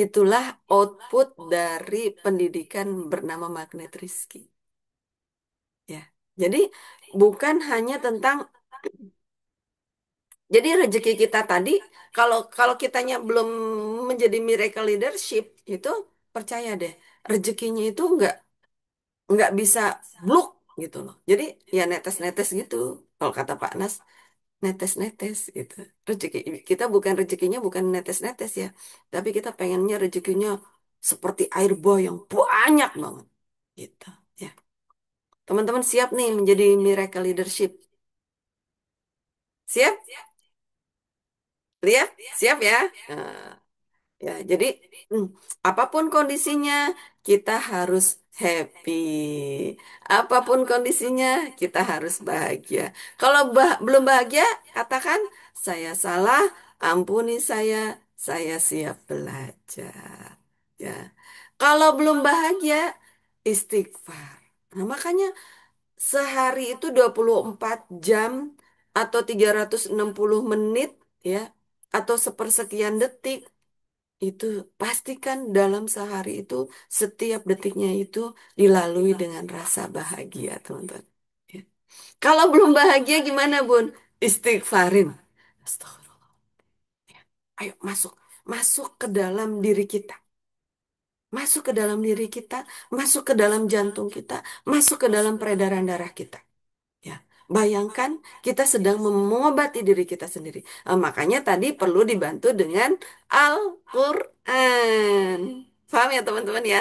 Itulah output dari pendidikan bernama Magnet Rizki. Ya. Jadi bukan hanya tentang jadi rezeki kita tadi kalau kalau kitanya belum menjadi miracle leadership itu percaya deh rezekinya itu nggak bisa bluk gitu loh. Jadi ya netes-netes gitu kalau kata Pak Nas netes-netes gitu. Rezeki kita bukan rezekinya bukan netes-netes ya, tapi kita pengennya rezekinya seperti air bah yang banyak banget gitu ya. Teman-teman siap nih menjadi miracle leadership. Siap? Lihat? Siap ya? Nah, ya, jadi hmm, apapun kondisinya kita harus happy. Apapun kondisinya kita harus bahagia. Kalau belum bahagia, katakan saya salah, ampuni saya siap belajar. Ya. Kalau belum bahagia, istighfar. Nah, makanya sehari itu 24 jam atau 360 menit ya atau sepersekian detik itu pastikan dalam sehari itu setiap detiknya itu dilalui dengan rasa bahagia, teman-teman. Ya. Kalau belum bahagia gimana, Bun? Istighfarin. Astagfirullah. Ya. Ayo masuk, masuk ke dalam diri kita. Masuk ke dalam diri kita, masuk ke dalam jantung kita, masuk ke dalam peredaran darah kita. Ya, bayangkan kita sedang mengobati diri kita sendiri. Makanya tadi perlu dibantu dengan Al-Quran. Paham ya teman-teman ya?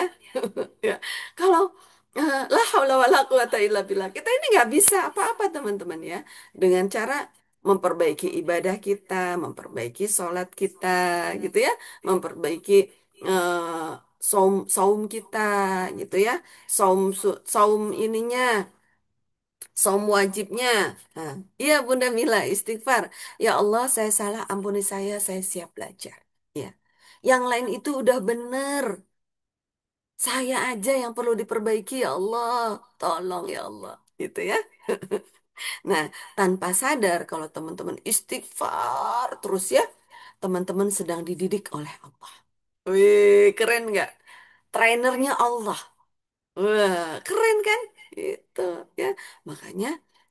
Ya. Kalau la haula wala quwata illa billah. Kita ini nggak bisa apa-apa teman-teman ya. Dengan cara memperbaiki ibadah kita, memperbaiki sholat kita, gitu ya, memperbaiki eh, saum saum kita, gitu ya, saum ininya, saum wajibnya. Nah, iya Bunda Mila istighfar. Ya Allah, saya salah, ampuni saya siap belajar. Ya, yang lain itu udah bener. Saya aja yang perlu diperbaiki ya Allah. Tolong ya Allah. Gitu ya. Nah, tanpa sadar kalau teman-teman istighfar terus ya, teman-teman sedang dididik oleh Allah. Wih, keren nggak? Trainernya Allah. Wah, keren kan? Itu ya. Makanya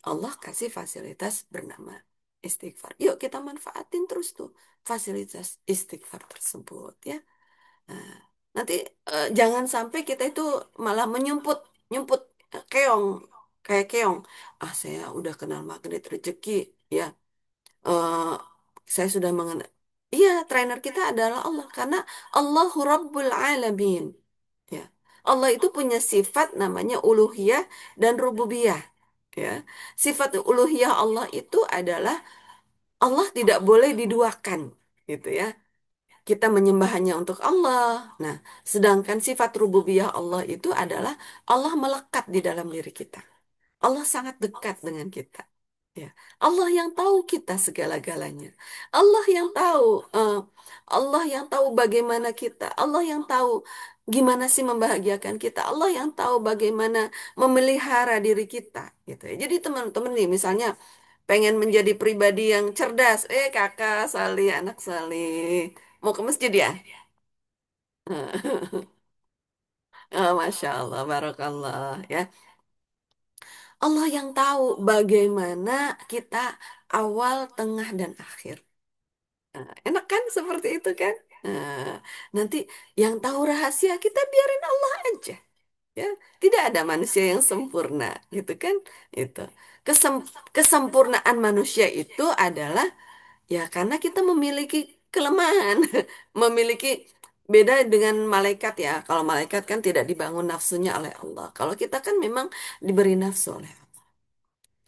Allah kasih fasilitas bernama istighfar. Yuk kita manfaatin terus tuh fasilitas istighfar tersebut ya. Nah, nanti jangan sampai kita itu malah nyumput keong, kayak keong. Ah, saya udah kenal magnet rezeki, ya. Eh, saya sudah mengenal. Iya, trainer kita adalah Allah karena Allahu Rabbul Alamin. Ya. Allah itu punya sifat namanya uluhiyah dan rububiyah. Ya. Sifat uluhiyah Allah itu adalah Allah tidak boleh diduakan, gitu ya. Kita menyembah hanya untuk Allah. Nah, sedangkan sifat rububiyah Allah itu adalah Allah melekat di dalam diri kita. Allah sangat dekat dengan kita. Ya, Allah yang tahu kita segala-galanya. Allah yang tahu, Allah yang tahu bagaimana kita. Allah yang tahu gimana sih membahagiakan kita. Allah yang tahu bagaimana memelihara diri kita. Gitu ya. Jadi teman-teman nih, misalnya pengen menjadi pribadi yang cerdas. Kakak Salih, anak Salih. Mau ke masjid ya? Oh, Masya Allah, Barakallah ya. Allah yang tahu bagaimana kita awal, tengah, dan akhir. Enak kan seperti itu kan? Nah, nanti yang tahu rahasia kita biarin Allah aja. Ya, tidak ada manusia yang sempurna, gitu kan? Itu kesempurnaan manusia itu adalah ya karena kita memiliki kelemahan, memiliki beda dengan malaikat ya. Kalau malaikat kan tidak dibangun nafsunya oleh Allah. Kalau kita kan memang diberi nafsu oleh Allah.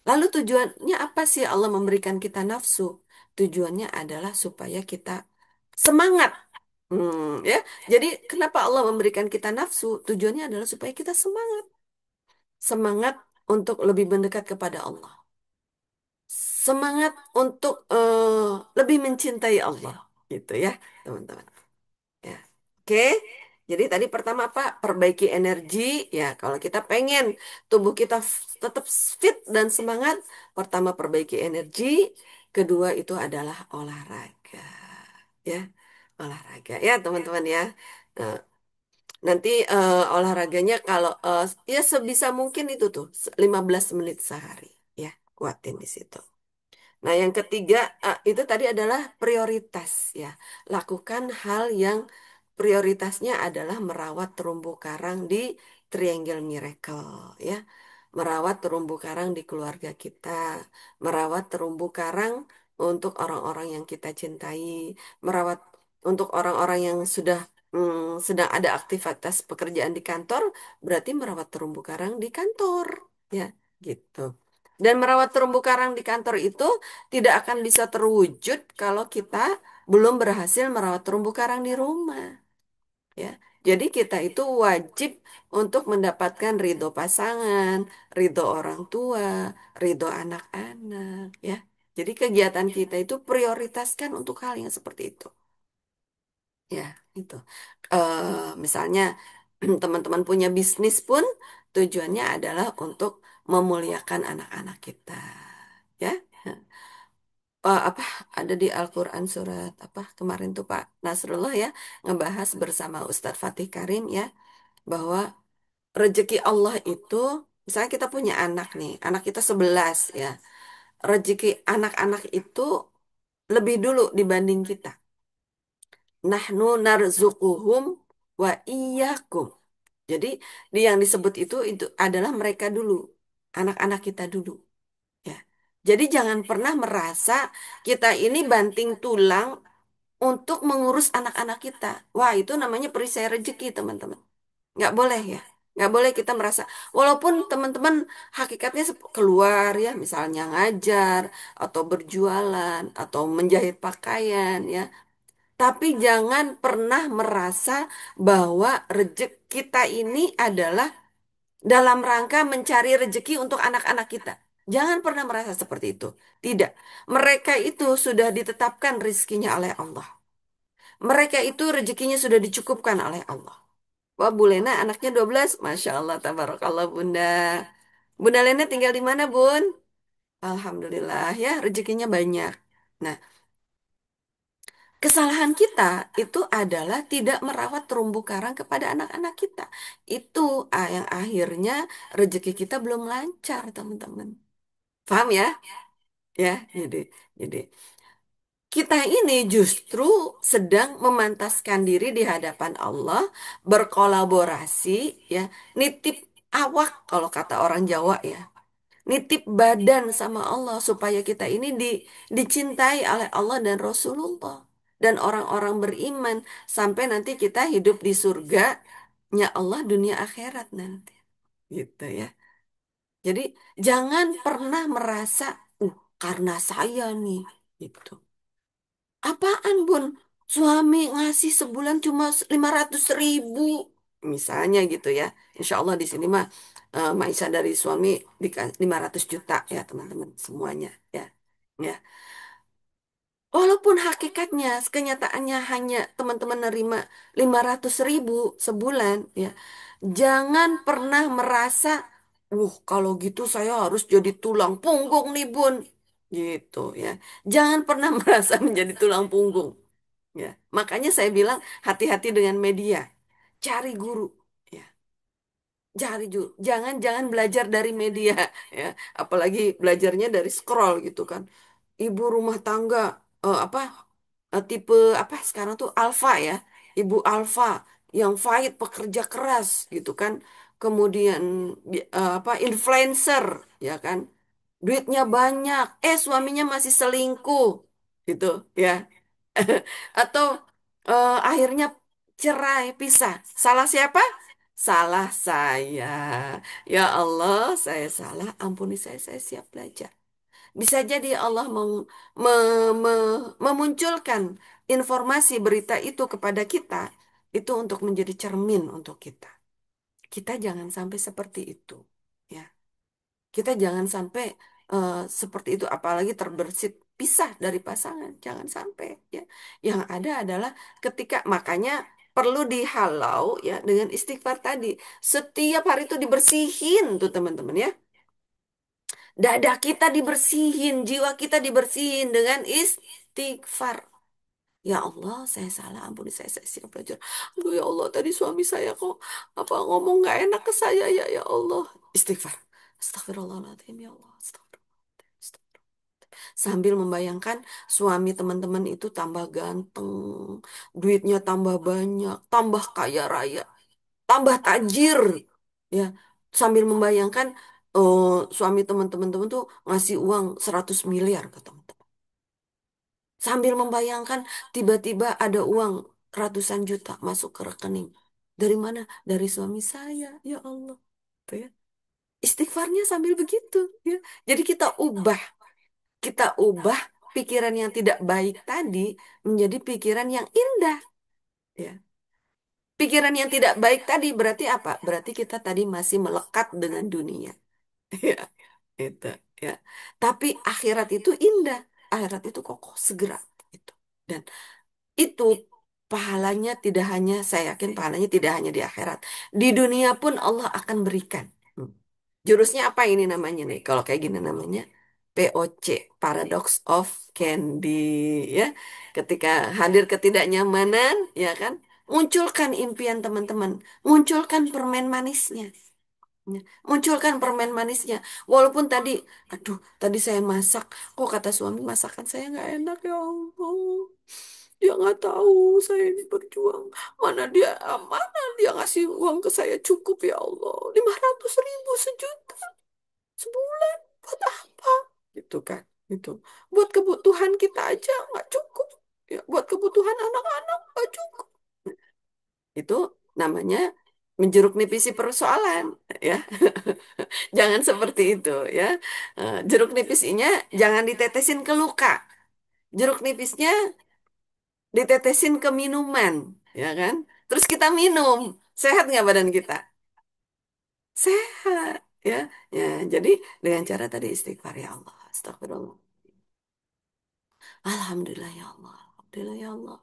Lalu tujuannya apa sih Allah memberikan kita nafsu? Tujuannya adalah supaya kita semangat. Ya. Jadi kenapa Allah memberikan kita nafsu? Tujuannya adalah supaya kita semangat. Semangat untuk lebih mendekat kepada Allah. Semangat untuk lebih mencintai Allah. Gitu ya, teman-teman. Ya. Oke. Jadi tadi pertama apa? Perbaiki energi. Ya, kalau kita pengen tubuh kita tetap fit dan semangat, pertama perbaiki energi, kedua itu adalah olahraga. Ya, olahraga. Ya, teman-teman ya. Nah, nanti olahraganya kalau ya sebisa mungkin itu tuh 15 menit sehari. Ya, kuatin di situ. Nah, yang ketiga itu tadi adalah prioritas ya. Lakukan hal yang prioritasnya adalah merawat terumbu karang di Triangle Miracle ya. Merawat terumbu karang di keluarga kita, merawat terumbu karang untuk orang-orang yang kita cintai, merawat untuk orang-orang yang sudah sedang ada aktivitas pekerjaan di kantor, berarti merawat terumbu karang di kantor ya, gitu. Dan merawat terumbu karang di kantor itu tidak akan bisa terwujud kalau kita belum berhasil merawat terumbu karang di rumah, ya. Jadi kita itu wajib untuk mendapatkan ridho pasangan, ridho orang tua, ridho anak-anak, ya. Jadi kegiatan kita itu prioritaskan untuk hal yang seperti itu, ya. Itu. Misalnya teman-teman punya bisnis pun tujuannya adalah untuk memuliakan anak-anak kita, ya. Apa ada di Al-Quran surat apa kemarin tuh Pak Nasrullah ya ngebahas bersama Ustadz Fatih Karim ya bahwa rezeki Allah itu misalnya kita punya anak nih anak kita 11 ya rezeki anak-anak itu lebih dulu dibanding kita. Nahnu narzuquhum wa iyyakum. Jadi di yang disebut itu adalah mereka dulu, anak-anak kita dulu. Ya. Jadi jangan pernah merasa kita ini banting tulang untuk mengurus anak-anak kita. Wah, itu namanya perisai rezeki, teman-teman. Nggak boleh ya. Nggak boleh kita merasa, walaupun teman-teman hakikatnya keluar ya, misalnya ngajar, atau berjualan, atau menjahit pakaian ya. Tapi jangan pernah merasa bahwa rezeki kita ini adalah dalam rangka mencari rezeki untuk anak-anak kita. Jangan pernah merasa seperti itu. Tidak. Mereka itu sudah ditetapkan rizkinya oleh Allah. Mereka itu rezekinya sudah dicukupkan oleh Allah. Wah, Bu Lena anaknya 12. Masya Allah, tabarakallah Bunda. Bunda Lena tinggal di mana, Bun? Alhamdulillah ya, rezekinya banyak. Nah, kesalahan kita itu adalah tidak merawat terumbu karang kepada anak-anak kita. Itu yang akhirnya rezeki kita belum lancar, teman-teman. Paham ya? Ya, jadi kita ini justru sedang memantaskan diri di hadapan Allah, berkolaborasi ya, nitip awak kalau kata orang Jawa ya. Nitip badan sama Allah supaya kita ini dicintai oleh Allah dan Rasulullah dan orang-orang beriman sampai nanti kita hidup di surga-nya Allah dunia akhirat nanti. Gitu ya. Jadi jangan pernah merasa karena saya nih gitu. Apaan, Bun? Suami ngasih sebulan cuma 500.000. Misalnya gitu ya. Insya Allah di sini mah Maisa dari suami 500 juta ya teman-teman semuanya ya. Ya. Walaupun hakikatnya, kenyataannya hanya teman-teman nerima 500.000 sebulan ya. Jangan pernah merasa, kalau gitu saya harus jadi tulang punggung nih Bun. Gitu ya. Jangan pernah merasa menjadi tulang punggung. Ya, makanya saya bilang hati-hati dengan media. Cari guru, ya. Jangan belajar dari media, ya. Apalagi belajarnya dari scroll gitu kan. Ibu rumah tangga, apa tipe apa sekarang tuh alfa ya, ibu alfa yang fight pekerja keras gitu kan. Kemudian apa influencer, ya kan. Duitnya banyak, suaminya masih selingkuh, gitu ya. Atau akhirnya cerai, pisah. Salah siapa? Salah saya. Ya Allah, saya salah. Ampuni saya siap belajar. Bisa jadi Allah memunculkan informasi berita itu kepada kita, itu untuk menjadi cermin untuk kita. Kita jangan sampai seperti itu. Ya. Kita jangan sampai seperti itu, apalagi terbersit pisah dari pasangan. Jangan sampai ya. Yang ada adalah ketika makanya perlu dihalau ya dengan istighfar tadi. Setiap hari itu dibersihin tuh teman-teman ya. Dada kita dibersihin, jiwa kita dibersihin dengan istighfar. Ya Allah, saya salah, ampuni saya siap belajar. Aduh ya Allah, tadi suami saya kok apa ngomong nggak enak ke saya ya ya Allah. Istighfar. Astagfirullahaladzim ya Allah. Astagfirullah. Sambil membayangkan suami teman-teman itu tambah ganteng, duitnya tambah banyak, tambah kaya raya, tambah tajir. Ya, sambil membayangkan suami teman-teman tuh ngasih uang 100 miliar ke teman-teman. Sambil membayangkan tiba-tiba ada uang ratusan juta masuk ke rekening. Dari mana? Dari suami saya, ya Allah. Tuh ya. Istighfarnya sambil begitu, ya. Jadi kita ubah pikiran yang tidak baik tadi menjadi pikiran yang indah, ya. Pikiran yang tidak baik tadi berarti apa? Berarti kita tadi masih melekat dengan dunia. Ya, itu, ya. Tapi akhirat itu indah, akhirat itu kokoh, segera, itu. Dan itu pahalanya tidak hanya, saya yakin pahalanya tidak hanya di akhirat. Di dunia pun Allah akan berikan. Hmm. Jurusnya apa ini namanya nih? Kalau kayak gini namanya POC, Paradox of Candy, ya. Ketika hadir ketidaknyamanan, ya kan? Munculkan impian teman-teman, munculkan permen manisnya. Ya, munculkan permen manisnya. Walaupun tadi, aduh, tadi saya masak, kok kata suami masakan saya nggak enak ya Allah. Dia nggak tahu saya ini berjuang. Mana dia ngasih uang ke saya cukup ya Allah. 500.000 sejuta sebulan. Buat apa? Gitu kan. Itu. Buat kebutuhan kita aja nggak cukup. Ya, buat kebutuhan anak-anak nggak cukup. Itu namanya menjeruk nipisi persoalan, ya. Jangan seperti itu, ya. Jeruk nipisnya jangan ditetesin ke luka. Jeruk nipisnya ditetesin ke minuman, ya kan? Terus kita minum, sehat nggak badan kita? Sehat, ya. Ya, jadi dengan cara tadi istighfar ya Allah, astagfirullah. Alhamdulillah ya Allah. Alhamdulillah ya Allah.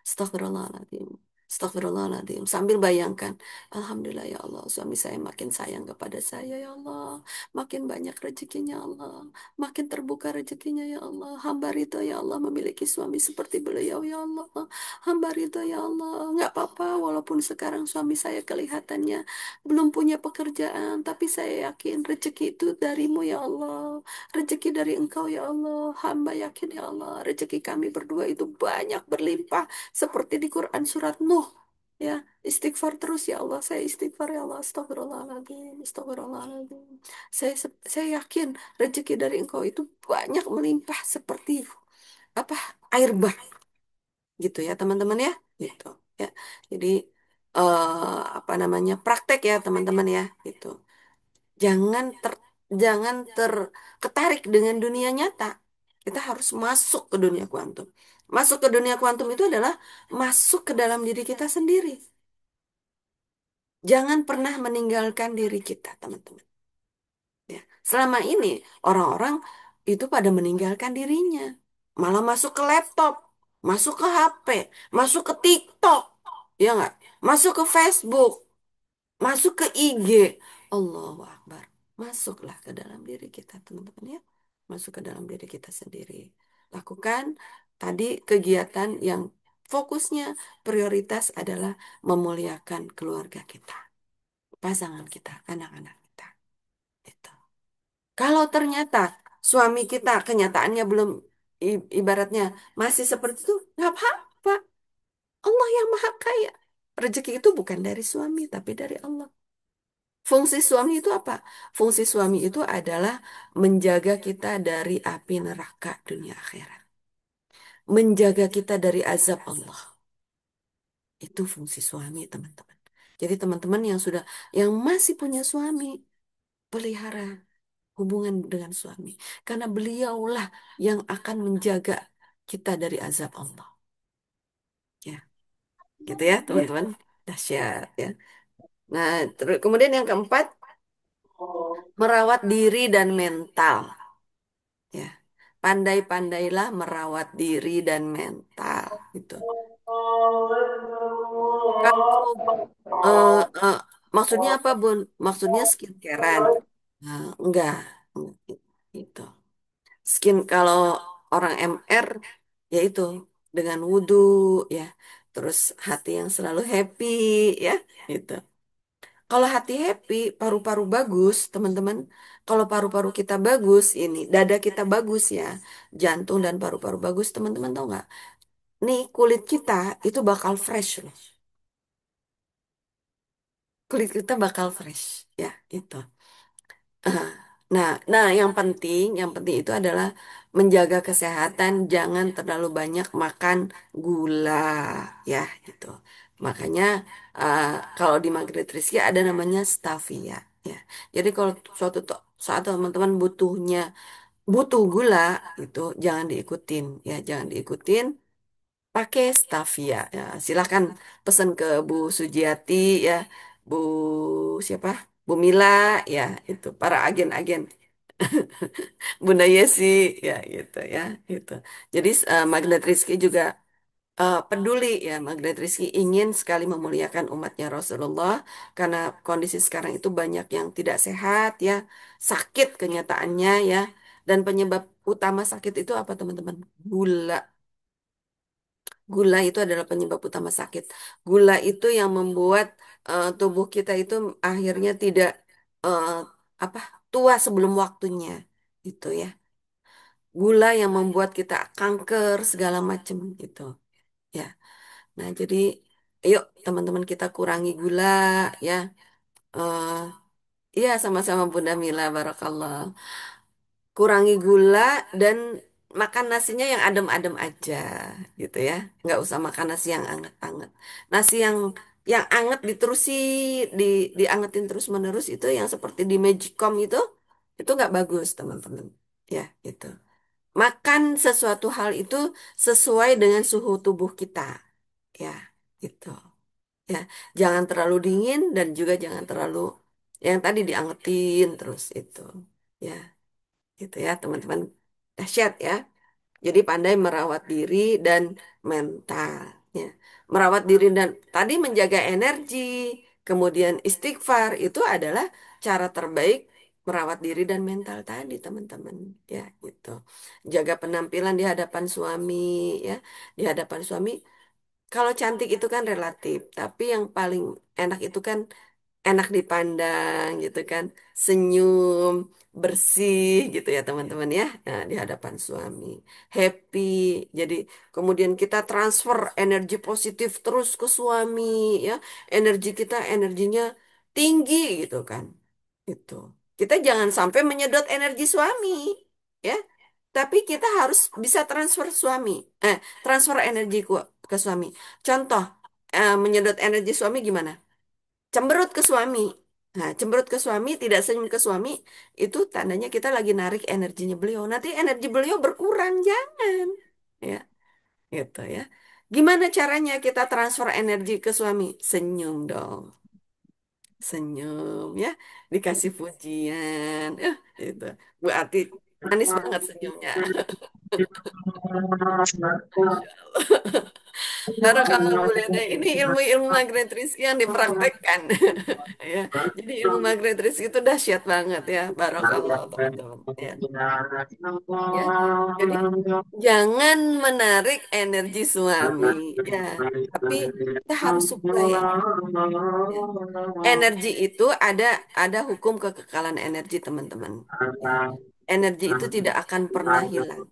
Astagfirullahaladzim. Astagfirullahaladzim. Sambil bayangkan. Alhamdulillah ya Allah. Suami saya makin sayang kepada saya ya Allah. Makin banyak rezekinya Allah. Makin terbuka rezekinya ya Allah. Hamba ridho ya Allah memiliki suami seperti beliau ya Allah. Hamba ridho ya Allah. Nggak apa-apa walaupun sekarang suami saya kelihatannya belum punya pekerjaan. Tapi saya yakin rezeki itu darimu ya Allah. Rezeki dari Engkau ya Allah, hamba yakin ya Allah, rezeki kami berdua itu banyak berlimpah seperti di Quran surat Nuh. Ya, istighfar terus ya Allah, saya istighfar ya Allah, astagfirullahaladzim, astagfirullahaladzim. Saya yakin rezeki dari Engkau itu banyak melimpah seperti apa air bah gitu ya teman-teman ya, gitu ya. Jadi apa namanya praktek ya teman-teman ya, gitu. Jangan ter jangan terketarik dengan dunia nyata. Kita harus masuk ke dunia kuantum. Masuk ke dunia kuantum itu adalah masuk ke dalam diri kita sendiri. Jangan pernah meninggalkan diri kita, teman-teman. Ya. Selama ini orang-orang itu pada meninggalkan dirinya. Malah masuk ke laptop, masuk ke HP, masuk ke TikTok, ya nggak? Masuk ke Facebook, masuk ke IG. Allahu Akbar. Masuklah ke dalam diri kita, teman-teman ya. Masuk ke dalam diri kita sendiri. Lakukan tadi kegiatan yang fokusnya prioritas adalah memuliakan keluarga kita, pasangan kita, anak-anak kita. Itu. Kalau ternyata suami kita kenyataannya belum ibaratnya masih seperti itu, nggak apa-apa. Allah yang maha kaya. Rezeki itu bukan dari suami, tapi dari Allah. Fungsi suami itu apa? Fungsi suami itu adalah menjaga kita dari api neraka dunia akhirat. Menjaga kita dari azab Allah. Itu fungsi suami, teman-teman. Jadi teman-teman yang masih punya suami, pelihara hubungan dengan suami. Karena beliaulah yang akan menjaga kita dari azab Allah. Ya, gitu ya, teman-teman. Dahsyat ya. Nah, kemudian yang keempat, merawat diri dan mental. Ya, pandai-pandailah merawat diri dan mental gitu. Kalau eh, eh, maksudnya apa, Bun? Maksudnya skincarean? Nah, enggak, itu. Kalau orang MR yaitu dengan wudhu ya, terus hati yang selalu happy ya, gitu. Kalau hati happy, paru-paru bagus, teman-teman. Kalau paru-paru kita bagus, ini dada kita bagus ya, jantung dan paru-paru bagus, teman-teman tahu nggak? Nih kulit kita itu bakal fresh loh. Kulit kita bakal fresh ya, itu. Ah, nah, yang penting itu adalah menjaga kesehatan, jangan terlalu banyak makan gula, ya, gitu. Makanya uh, kalau di Margaret Rizky ada namanya stevia, ya. Jadi kalau saat teman-teman butuh gula, itu jangan diikutin, ya, jangan diikutin. Pakai stevia, ya. Silakan pesan ke Bu Sujiati, ya, Bu siapa? Bu Mila, ya, itu para agen-agen. Bunda Yesi, ya gitu ya, gitu. Jadi Magnet Rizky juga peduli ya, Magnet Rizky ingin sekali memuliakan umatnya Rasulullah karena kondisi sekarang itu banyak yang tidak sehat ya, sakit kenyataannya ya, dan penyebab utama sakit itu apa teman-teman? Gula. Gula itu adalah penyebab utama sakit. Gula itu yang membuat tubuh kita itu akhirnya tidak eh, apa tua sebelum waktunya, gitu ya. Gula yang membuat kita kanker segala macam gitu, ya. Nah, jadi yuk teman-teman kita kurangi gula ya. eh Iya sama-sama Bunda Mila, Barakallah. Kurangi gula dan makan nasinya yang adem-adem aja gitu ya. Nggak usah makan nasi yang anget-anget. Nasi yang yang anget diterusi, di diangetin terus menerus itu yang seperti di Magicom itu nggak bagus teman-teman. Ya, itu. Makan sesuatu hal itu sesuai dengan suhu tubuh kita. Ya, gitu. Ya, jangan terlalu dingin dan juga jangan terlalu yang tadi diangetin terus itu. Ya, gitu ya, teman-teman. Dahsyat ya. Jadi pandai merawat diri dan mental. Ya. Merawat diri dan tadi menjaga energi, kemudian istighfar itu adalah cara terbaik merawat diri dan mental tadi, teman-teman. Ya, gitu. Jaga penampilan di hadapan suami, ya. Di hadapan suami, kalau cantik itu kan relatif, tapi yang paling enak itu kan enak dipandang gitu kan, senyum, bersih gitu ya teman-teman ya. Nah, di hadapan suami, happy. Jadi kemudian kita transfer energi positif terus ke suami ya. Energi kita energinya tinggi gitu kan. Itu. Kita jangan sampai menyedot energi suami ya. Tapi kita harus bisa transfer transfer energi ke suami. Contoh, menyedot energi suami gimana? Cemberut ke suami. Nah, cemberut ke suami, tidak senyum ke suami, itu tandanya kita lagi narik energinya beliau. Nanti energi beliau berkurang, jangan. Ya, gitu ya. Gimana caranya kita transfer energi ke suami? Senyum dong. Senyum ya, dikasih pujian. Itu. Berarti manis banget senyumnya. Barakallah Bu Lena. Ini ilmu-ilmu magnetis yang dipraktekkan. Ya. Jadi ilmu magnetis itu dahsyat banget ya. Barakallah teman-teman. Ya. Ya. Jadi jangan menarik energi suami. Ya. Tapi kita harus supply. Ya. Energi itu ada hukum kekekalan energi teman-teman. Ya. Energi itu tidak akan pernah hilang.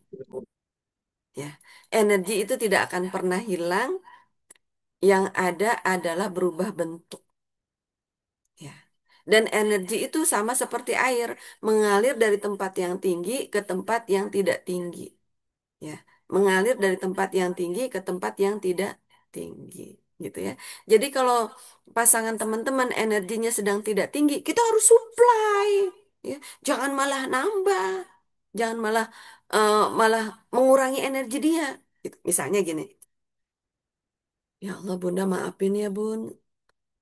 Ya. Energi itu tidak akan pernah hilang. Yang ada adalah berubah bentuk. Ya. Dan energi itu sama seperti air, mengalir dari tempat yang tinggi ke tempat yang tidak tinggi. Ya, mengalir dari tempat yang tinggi ke tempat yang tidak tinggi, gitu ya. Jadi kalau pasangan teman-teman energinya sedang tidak tinggi, kita harus supply, ya. Jangan malah nambah, jangan malah mengurangi energi dia. Gitu. Misalnya gini, ya Allah Bunda maafin ya Bun,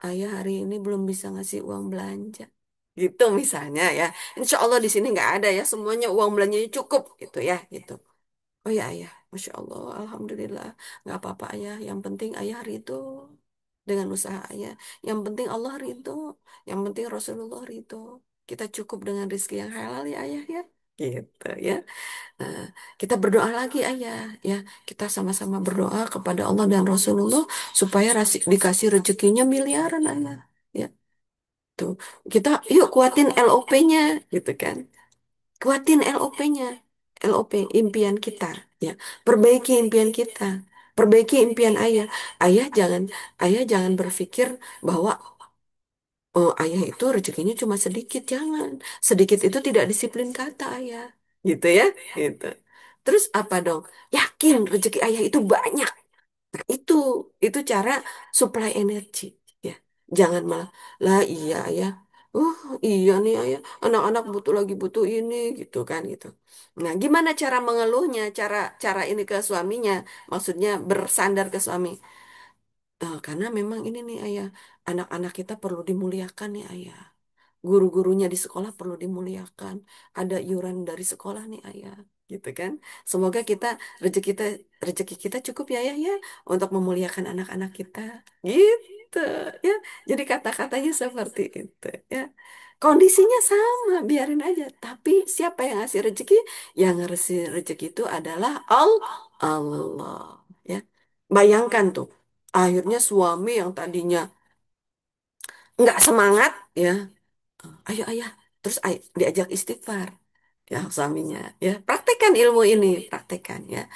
Ayah hari ini belum bisa ngasih uang belanja. Gitu misalnya ya. Insya Allah di sini nggak ada ya. Semuanya uang belanjanya cukup gitu ya. Gitu. Oh ya ayah. Masya Allah. Alhamdulillah. Nggak apa-apa ayah. Yang penting ayah ridho dengan usaha ayah. Yang penting Allah ridho. Yang penting Rasulullah ridho. Kita cukup dengan rezeki yang halal ya ayah ya. Gitu ya. Nah, kita berdoa lagi ayah ya. Kita sama-sama berdoa kepada Allah dan Rasulullah supaya dikasih rezekinya miliaran ayah. Ya, tuh. Kita yuk kuatin LOP-nya gitu kan. Kuatin LOP-nya. LOP impian kita ya. Perbaiki impian kita. Perbaiki impian ayah. Ayah jangan ayah jangan berpikir bahwa oh, ayah itu rezekinya cuma sedikit, jangan. Sedikit itu tidak disiplin kata ayah. Gitu ya, gitu. Terus apa dong? Yakin rezeki ayah itu banyak. Nah, itu cara supply energi ya. Jangan malah lah iya ya. Iya nih ayah, anak-anak butuh ini gitu kan gitu. Nah, gimana cara mengeluhnya, cara cara ini ke suaminya, maksudnya bersandar ke suami. Karena memang ini nih ayah, anak-anak kita perlu dimuliakan nih ayah. Guru-gurunya di sekolah perlu dimuliakan. Ada iuran dari sekolah nih ayah, gitu kan? Semoga kita rezeki kita cukup ya ayah ya untuk memuliakan anak-anak kita, gitu ya. Jadi kata-katanya seperti itu ya. Kondisinya sama, biarin aja. Tapi siapa yang ngasih rezeki? Yang ngasih rezeki itu adalah Allah, ya. Bayangkan tuh, akhirnya suami yang tadinya nggak semangat ya, ayo ayah, terus diajak istighfar ya suaminya ya, praktekkan ilmu ini, praktekkan ya.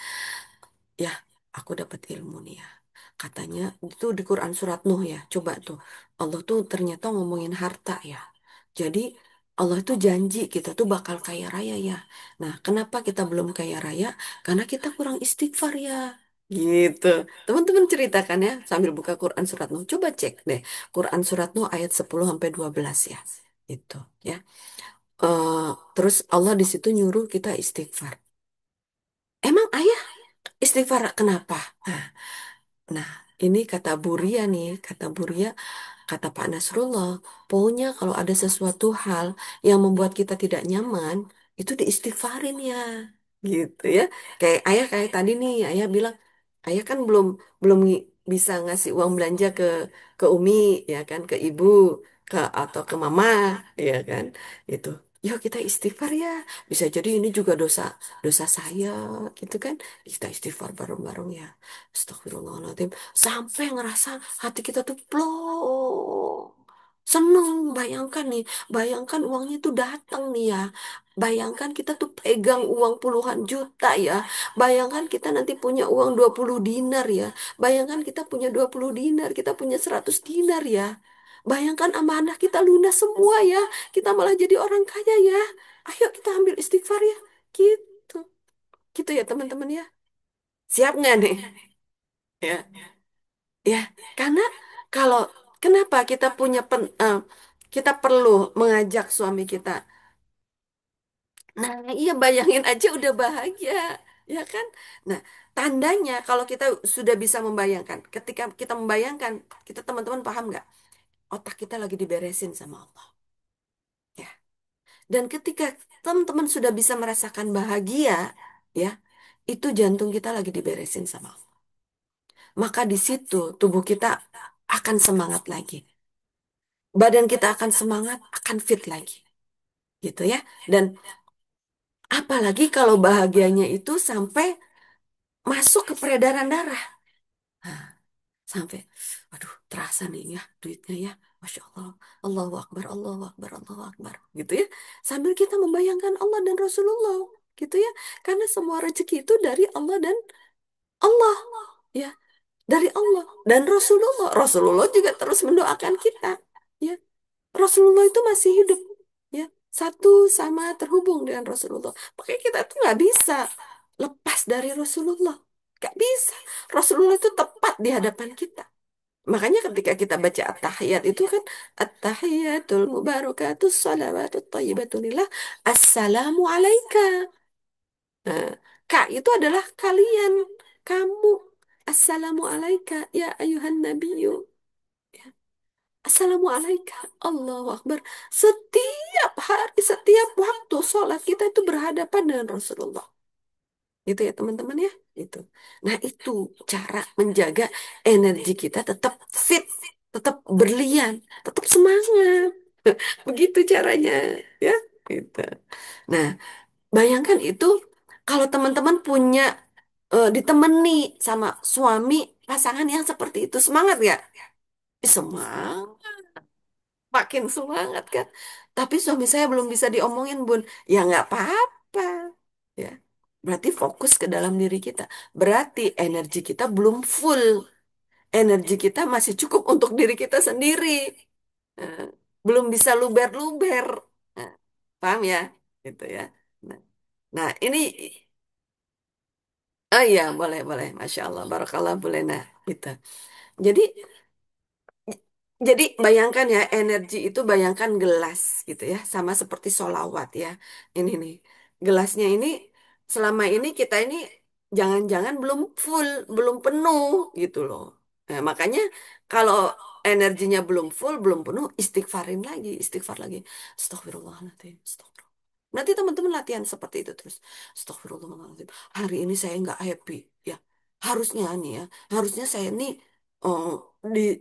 Ya, aku dapat ilmu nih ya, katanya itu di Quran surat Nuh ya, coba tuh, Allah tuh ternyata ngomongin harta ya. Jadi Allah tuh janji kita tuh bakal kaya raya ya. Nah, kenapa kita belum kaya raya? Karena kita kurang istighfar ya. Gitu. Teman-teman ceritakan ya sambil buka Quran surat Nuh. Coba cek deh Quran surat Nuh ayat 10 sampai 12 ya. Itu ya. Eh, terus Allah di situ nyuruh kita istighfar. Emang ayah istighfar kenapa? Nah, nah, ini kata Buria nih, kata Buria, kata Pak Nasrullah, pokoknya kalau ada sesuatu hal yang membuat kita tidak nyaman, itu diistighfarin ya, gitu ya. Kayak tadi nih, ayah bilang, ayah kan belum belum bisa ngasih uang belanja ke Umi, ya kan, ke ibu, atau ke mama, ya kan, itu. Yuk kita istighfar ya. Bisa jadi ini juga dosa dosa saya, gitu kan. Kita istighfar bareng-bareng ya. Astagfirullahaladzim. Sampai ngerasa hati kita tuh plong. Seneng, bayangkan nih. Bayangkan uangnya tuh datang nih ya. Bayangkan kita tuh pegang uang puluhan juta ya. Bayangkan kita nanti punya uang 20 dinar ya. Bayangkan kita punya 20 dinar, kita punya 100 dinar ya. Bayangkan amanah kita lunas semua ya. Kita malah jadi orang kaya ya. Ayo kita ambil istighfar ya. Gitu. Gitu ya teman-teman ya. Siap nggak nih? Ya. Ya, karena kalau kenapa kita perlu mengajak suami kita. Nah, iya bayangin aja udah bahagia, ya kan? Nah, tandanya kalau kita sudah bisa membayangkan, ketika kita membayangkan, kita teman-teman paham nggak? Otak kita lagi diberesin sama Allah, ya. Dan ketika teman-teman sudah bisa merasakan bahagia, ya, itu jantung kita lagi diberesin sama Allah. Maka di situ tubuh kita akan semangat lagi. Badan kita akan semangat, akan fit lagi, gitu ya. Dan apalagi kalau bahagianya itu sampai masuk ke peredaran darah. Nah, sampai, waduh, terasa nih ya duitnya ya, Masya Allah, Allahu Akbar, Allahu Akbar, Allahu Akbar, gitu ya. Sambil kita membayangkan Allah dan Rasulullah, gitu ya. Karena semua rezeki itu dari Allah dan Allah, ya, dari Allah dan Rasulullah. Rasulullah juga terus mendoakan kita, ya. Rasulullah itu masih hidup, ya, satu sama terhubung dengan Rasulullah. Makanya kita tuh nggak bisa lepas dari Rasulullah, nggak bisa. Rasulullah itu tepat di hadapan kita. Makanya ketika kita baca at-tahiyat itu kan at-tahiyatul mubarakatus salawatut thayyibatulillah assalamu alaika. Nah, kak itu adalah kalian, kamu. Assalamu alaika ya ayuhan nabiyyu. Assalamualaikum. Allahu Akbar. Setiap hari, setiap waktu sholat kita itu berhadapan dengan Rasulullah. Itu ya teman-teman ya. Itu. Nah itu cara menjaga energi kita tetap fit, tetap berlian, tetap semangat. Begitu caranya ya. Gitu. Nah bayangkan itu kalau teman-teman punya ditemani sama suami pasangan yang seperti itu semangat ya. Semangat. Makin semangat kan. Tapi suami saya belum bisa diomongin, Bun. Ya nggak apa-apa. Ya. Berarti fokus ke dalam diri kita. Berarti energi kita belum full. Energi kita masih cukup untuk diri kita sendiri. Eh, belum bisa luber-luber. Nah, paham ya? Gitu ya. Nah, nah, ini, oh iya, boleh, boleh. Masya Allah, Barakallah, boleh. Nah, gitu. Jadi, Jadi bayangkan ya energi itu bayangkan gelas gitu ya sama seperti solawat ya ini nih gelasnya ini selama ini kita ini jangan-jangan belum full belum penuh gitu loh. Nah, makanya kalau energinya belum full belum penuh istighfarin lagi istighfar lagi astagfirullahaladzim astagfirullah. Nanti teman-teman latihan seperti itu terus astagfirullahaladzim hari ini saya nggak happy ya harusnya nih ya harusnya saya nih oh,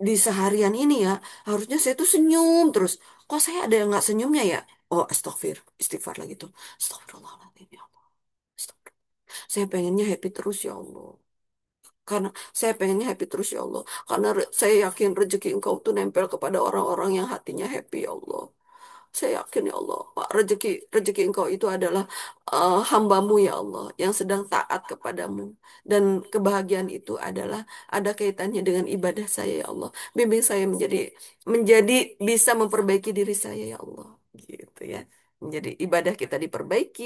di seharian ini ya harusnya saya tuh senyum terus kok saya ada yang nggak senyumnya ya oh istighfar lagi tuh astagfirullahaladzim ya Allah Astagfirullah. Saya pengennya happy terus ya Allah karena saya pengennya happy terus ya Allah karena saya yakin rezeki engkau tuh nempel kepada orang-orang yang hatinya happy ya Allah saya yakin ya Allah, Pak, rezeki Engkau itu adalah hambamu ya Allah yang sedang taat kepadamu. Dan kebahagiaan itu adalah ada kaitannya dengan ibadah saya ya Allah. Bimbing saya menjadi bisa memperbaiki diri saya ya Allah. Gitu ya. Menjadi ibadah kita diperbaiki,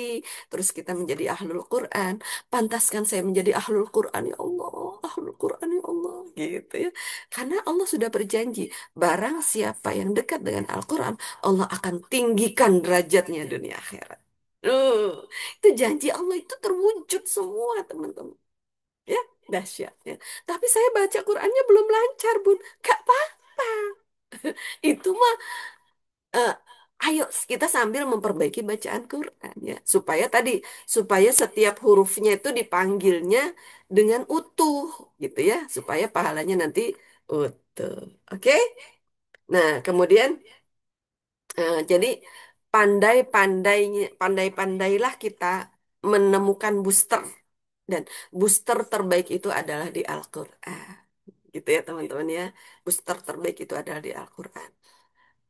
terus kita menjadi ahlul Quran. Pantaskan saya menjadi ahlul Quran ya Allah. ahlul Quran ya Allah gitu ya. Karena Allah sudah berjanji, barang siapa yang dekat dengan Al-Quran, Allah akan tinggikan derajatnya dunia akhirat. Itu janji Allah itu terwujud semua teman-teman. Ya, dahsyat ya. Tapi saya baca Qurannya belum lancar, Bun. Gak apa-apa. Itu mah eh, ayo kita sambil memperbaiki bacaan Quran ya, supaya setiap hurufnya itu dipanggilnya dengan utuh gitu ya, supaya pahalanya nanti utuh. Oke? Nah, kemudian jadi pandai-pandailah kita menemukan booster, dan booster terbaik itu adalah di Al-Quran. Gitu ya teman-teman ya. Booster terbaik itu adalah di Al-Quran.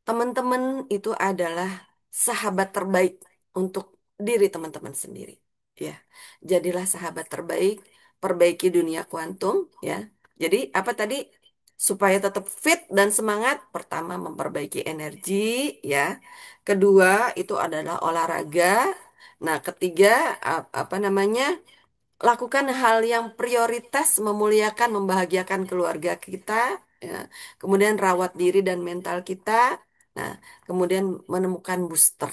Teman-teman itu adalah sahabat terbaik untuk diri teman-teman sendiri. Ya, jadilah sahabat terbaik, perbaiki dunia kuantum. Ya, jadi apa tadi? Supaya tetap fit dan semangat. Pertama, memperbaiki energi. Ya, kedua itu adalah olahraga. Nah, ketiga apa namanya? Lakukan hal yang prioritas, memuliakan, membahagiakan keluarga kita, ya. Kemudian rawat diri dan mental kita. Nah, kemudian menemukan booster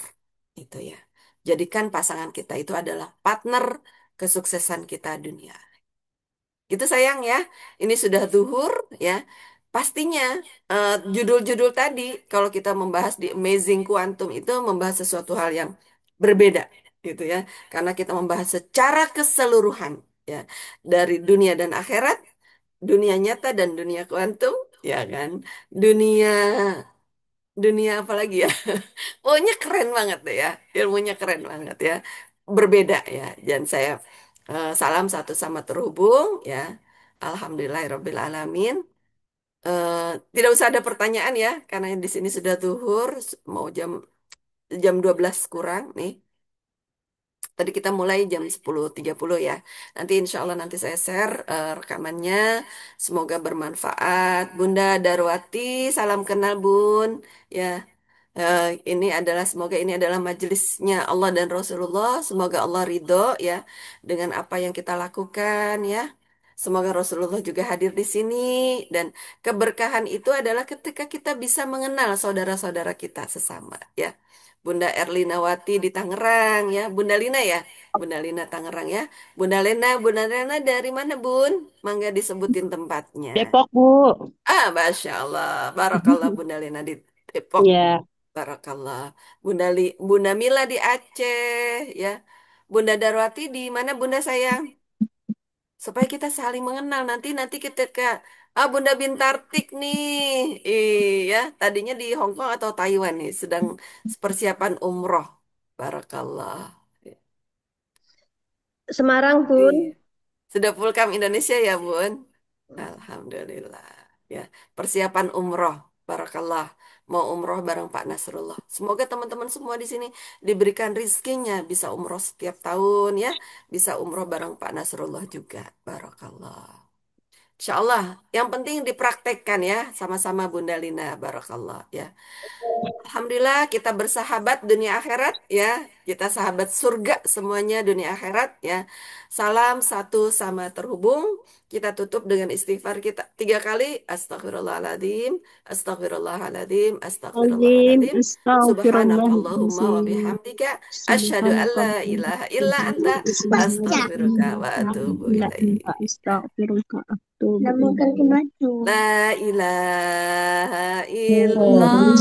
itu ya. Jadikan pasangan kita itu adalah partner kesuksesan kita dunia. Gitu sayang ya. Ini sudah zuhur ya. Pastinya judul-judul tadi kalau kita membahas di Amazing Quantum itu membahas sesuatu hal yang berbeda gitu ya. Karena kita membahas secara keseluruhan ya, dari dunia dan akhirat, dunia nyata dan dunia kuantum, ya kan? Dunia dunia apa lagi ya? Pokoknya keren banget deh ya. Ilmunya keren banget ya. Berbeda ya. Dan saya salam satu sama terhubung ya. Alhamdulillahirabbil alamin. Eh, Tidak usah ada pertanyaan ya, karena di sini sudah zuhur, mau jam 12 kurang nih. Tadi kita mulai jam 10.30 ya. Nanti insya Allah nanti saya share rekamannya. Semoga bermanfaat. Bunda Darwati, salam kenal Bun. Ya, eh, semoga ini adalah majelisnya Allah dan Rasulullah. Semoga Allah ridho ya dengan apa yang kita lakukan ya. Semoga Rasulullah juga hadir di sini, dan keberkahan itu adalah ketika kita bisa mengenal saudara-saudara kita sesama ya. Bunda Erlinawati di Tangerang ya, Bunda Lina ya, Bunda Lina Tangerang ya, Bunda Lena dari mana Bun? Mangga disebutin tempatnya. Depok, Bu. Masya Allah, Barakallah Bunda Lina di Depok, Ya. Barakallah. Bunda Mila di Aceh ya, Bunda Darwati di mana Bunda sayang? Supaya kita saling mengenal, nanti nanti kita ke Bunda Bintartik nih, iya tadinya di Hong Kong atau Taiwan nih, sedang persiapan umroh. Barakallah. Semarang, Iya. Bun. Sudah pulang Indonesia ya Bun. Alhamdulillah ya, persiapan umroh. Barakallah, mau umroh bareng Pak Nasrullah. Semoga teman-teman semua di sini diberikan rizkinya bisa umroh setiap tahun ya, bisa umroh bareng Pak Nasrullah juga. Barakallah. Insya Allah, yang penting dipraktekkan ya, sama-sama Bunda Lina, barakallah ya. Alhamdulillah kita bersahabat dunia akhirat ya, kita sahabat surga semuanya dunia akhirat ya. Salam satu sama terhubung. Kita tutup dengan istighfar kita 3 kali. Astagfirullahaladzim, astagfirullahaladzim, Azim, astagfirullahaladzim. Subhanakallahumma wa astagfirullahaladzim. bihamdika. Asyhadu an la Subhanakallah. ilaha illa anta. Baca. Astaghfiruka wa atubu ilaik. Astagfirullah. Lamukan ke batu. La ilaha illallah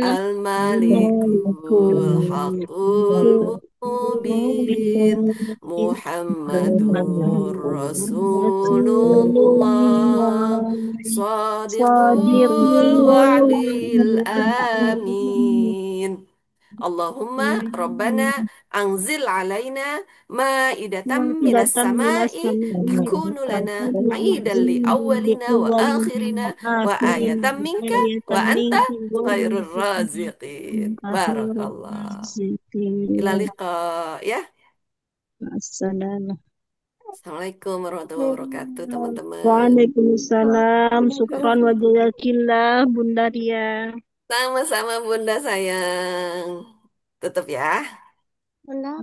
al-malikul haqqul mubin Muhammadur Rasulullah Sadiqul wa'dil amin Allahumma Rabbana anzil alaina ma'idatan minas Datang minas sama'i kami takunu lana aidan li awwalina wa akhirina wa ayatan minka wa anta khairur raziqin. Barakallah. Ila liqa ya. Assalamualaikum. Assalamualaikum warahmatullahi wabarakatuh teman-teman. Waalaikumsalam. Syukran wa jazakillah, Bunda Ria. Sama-sama Bunda sayang. Tutup ya. Bunda.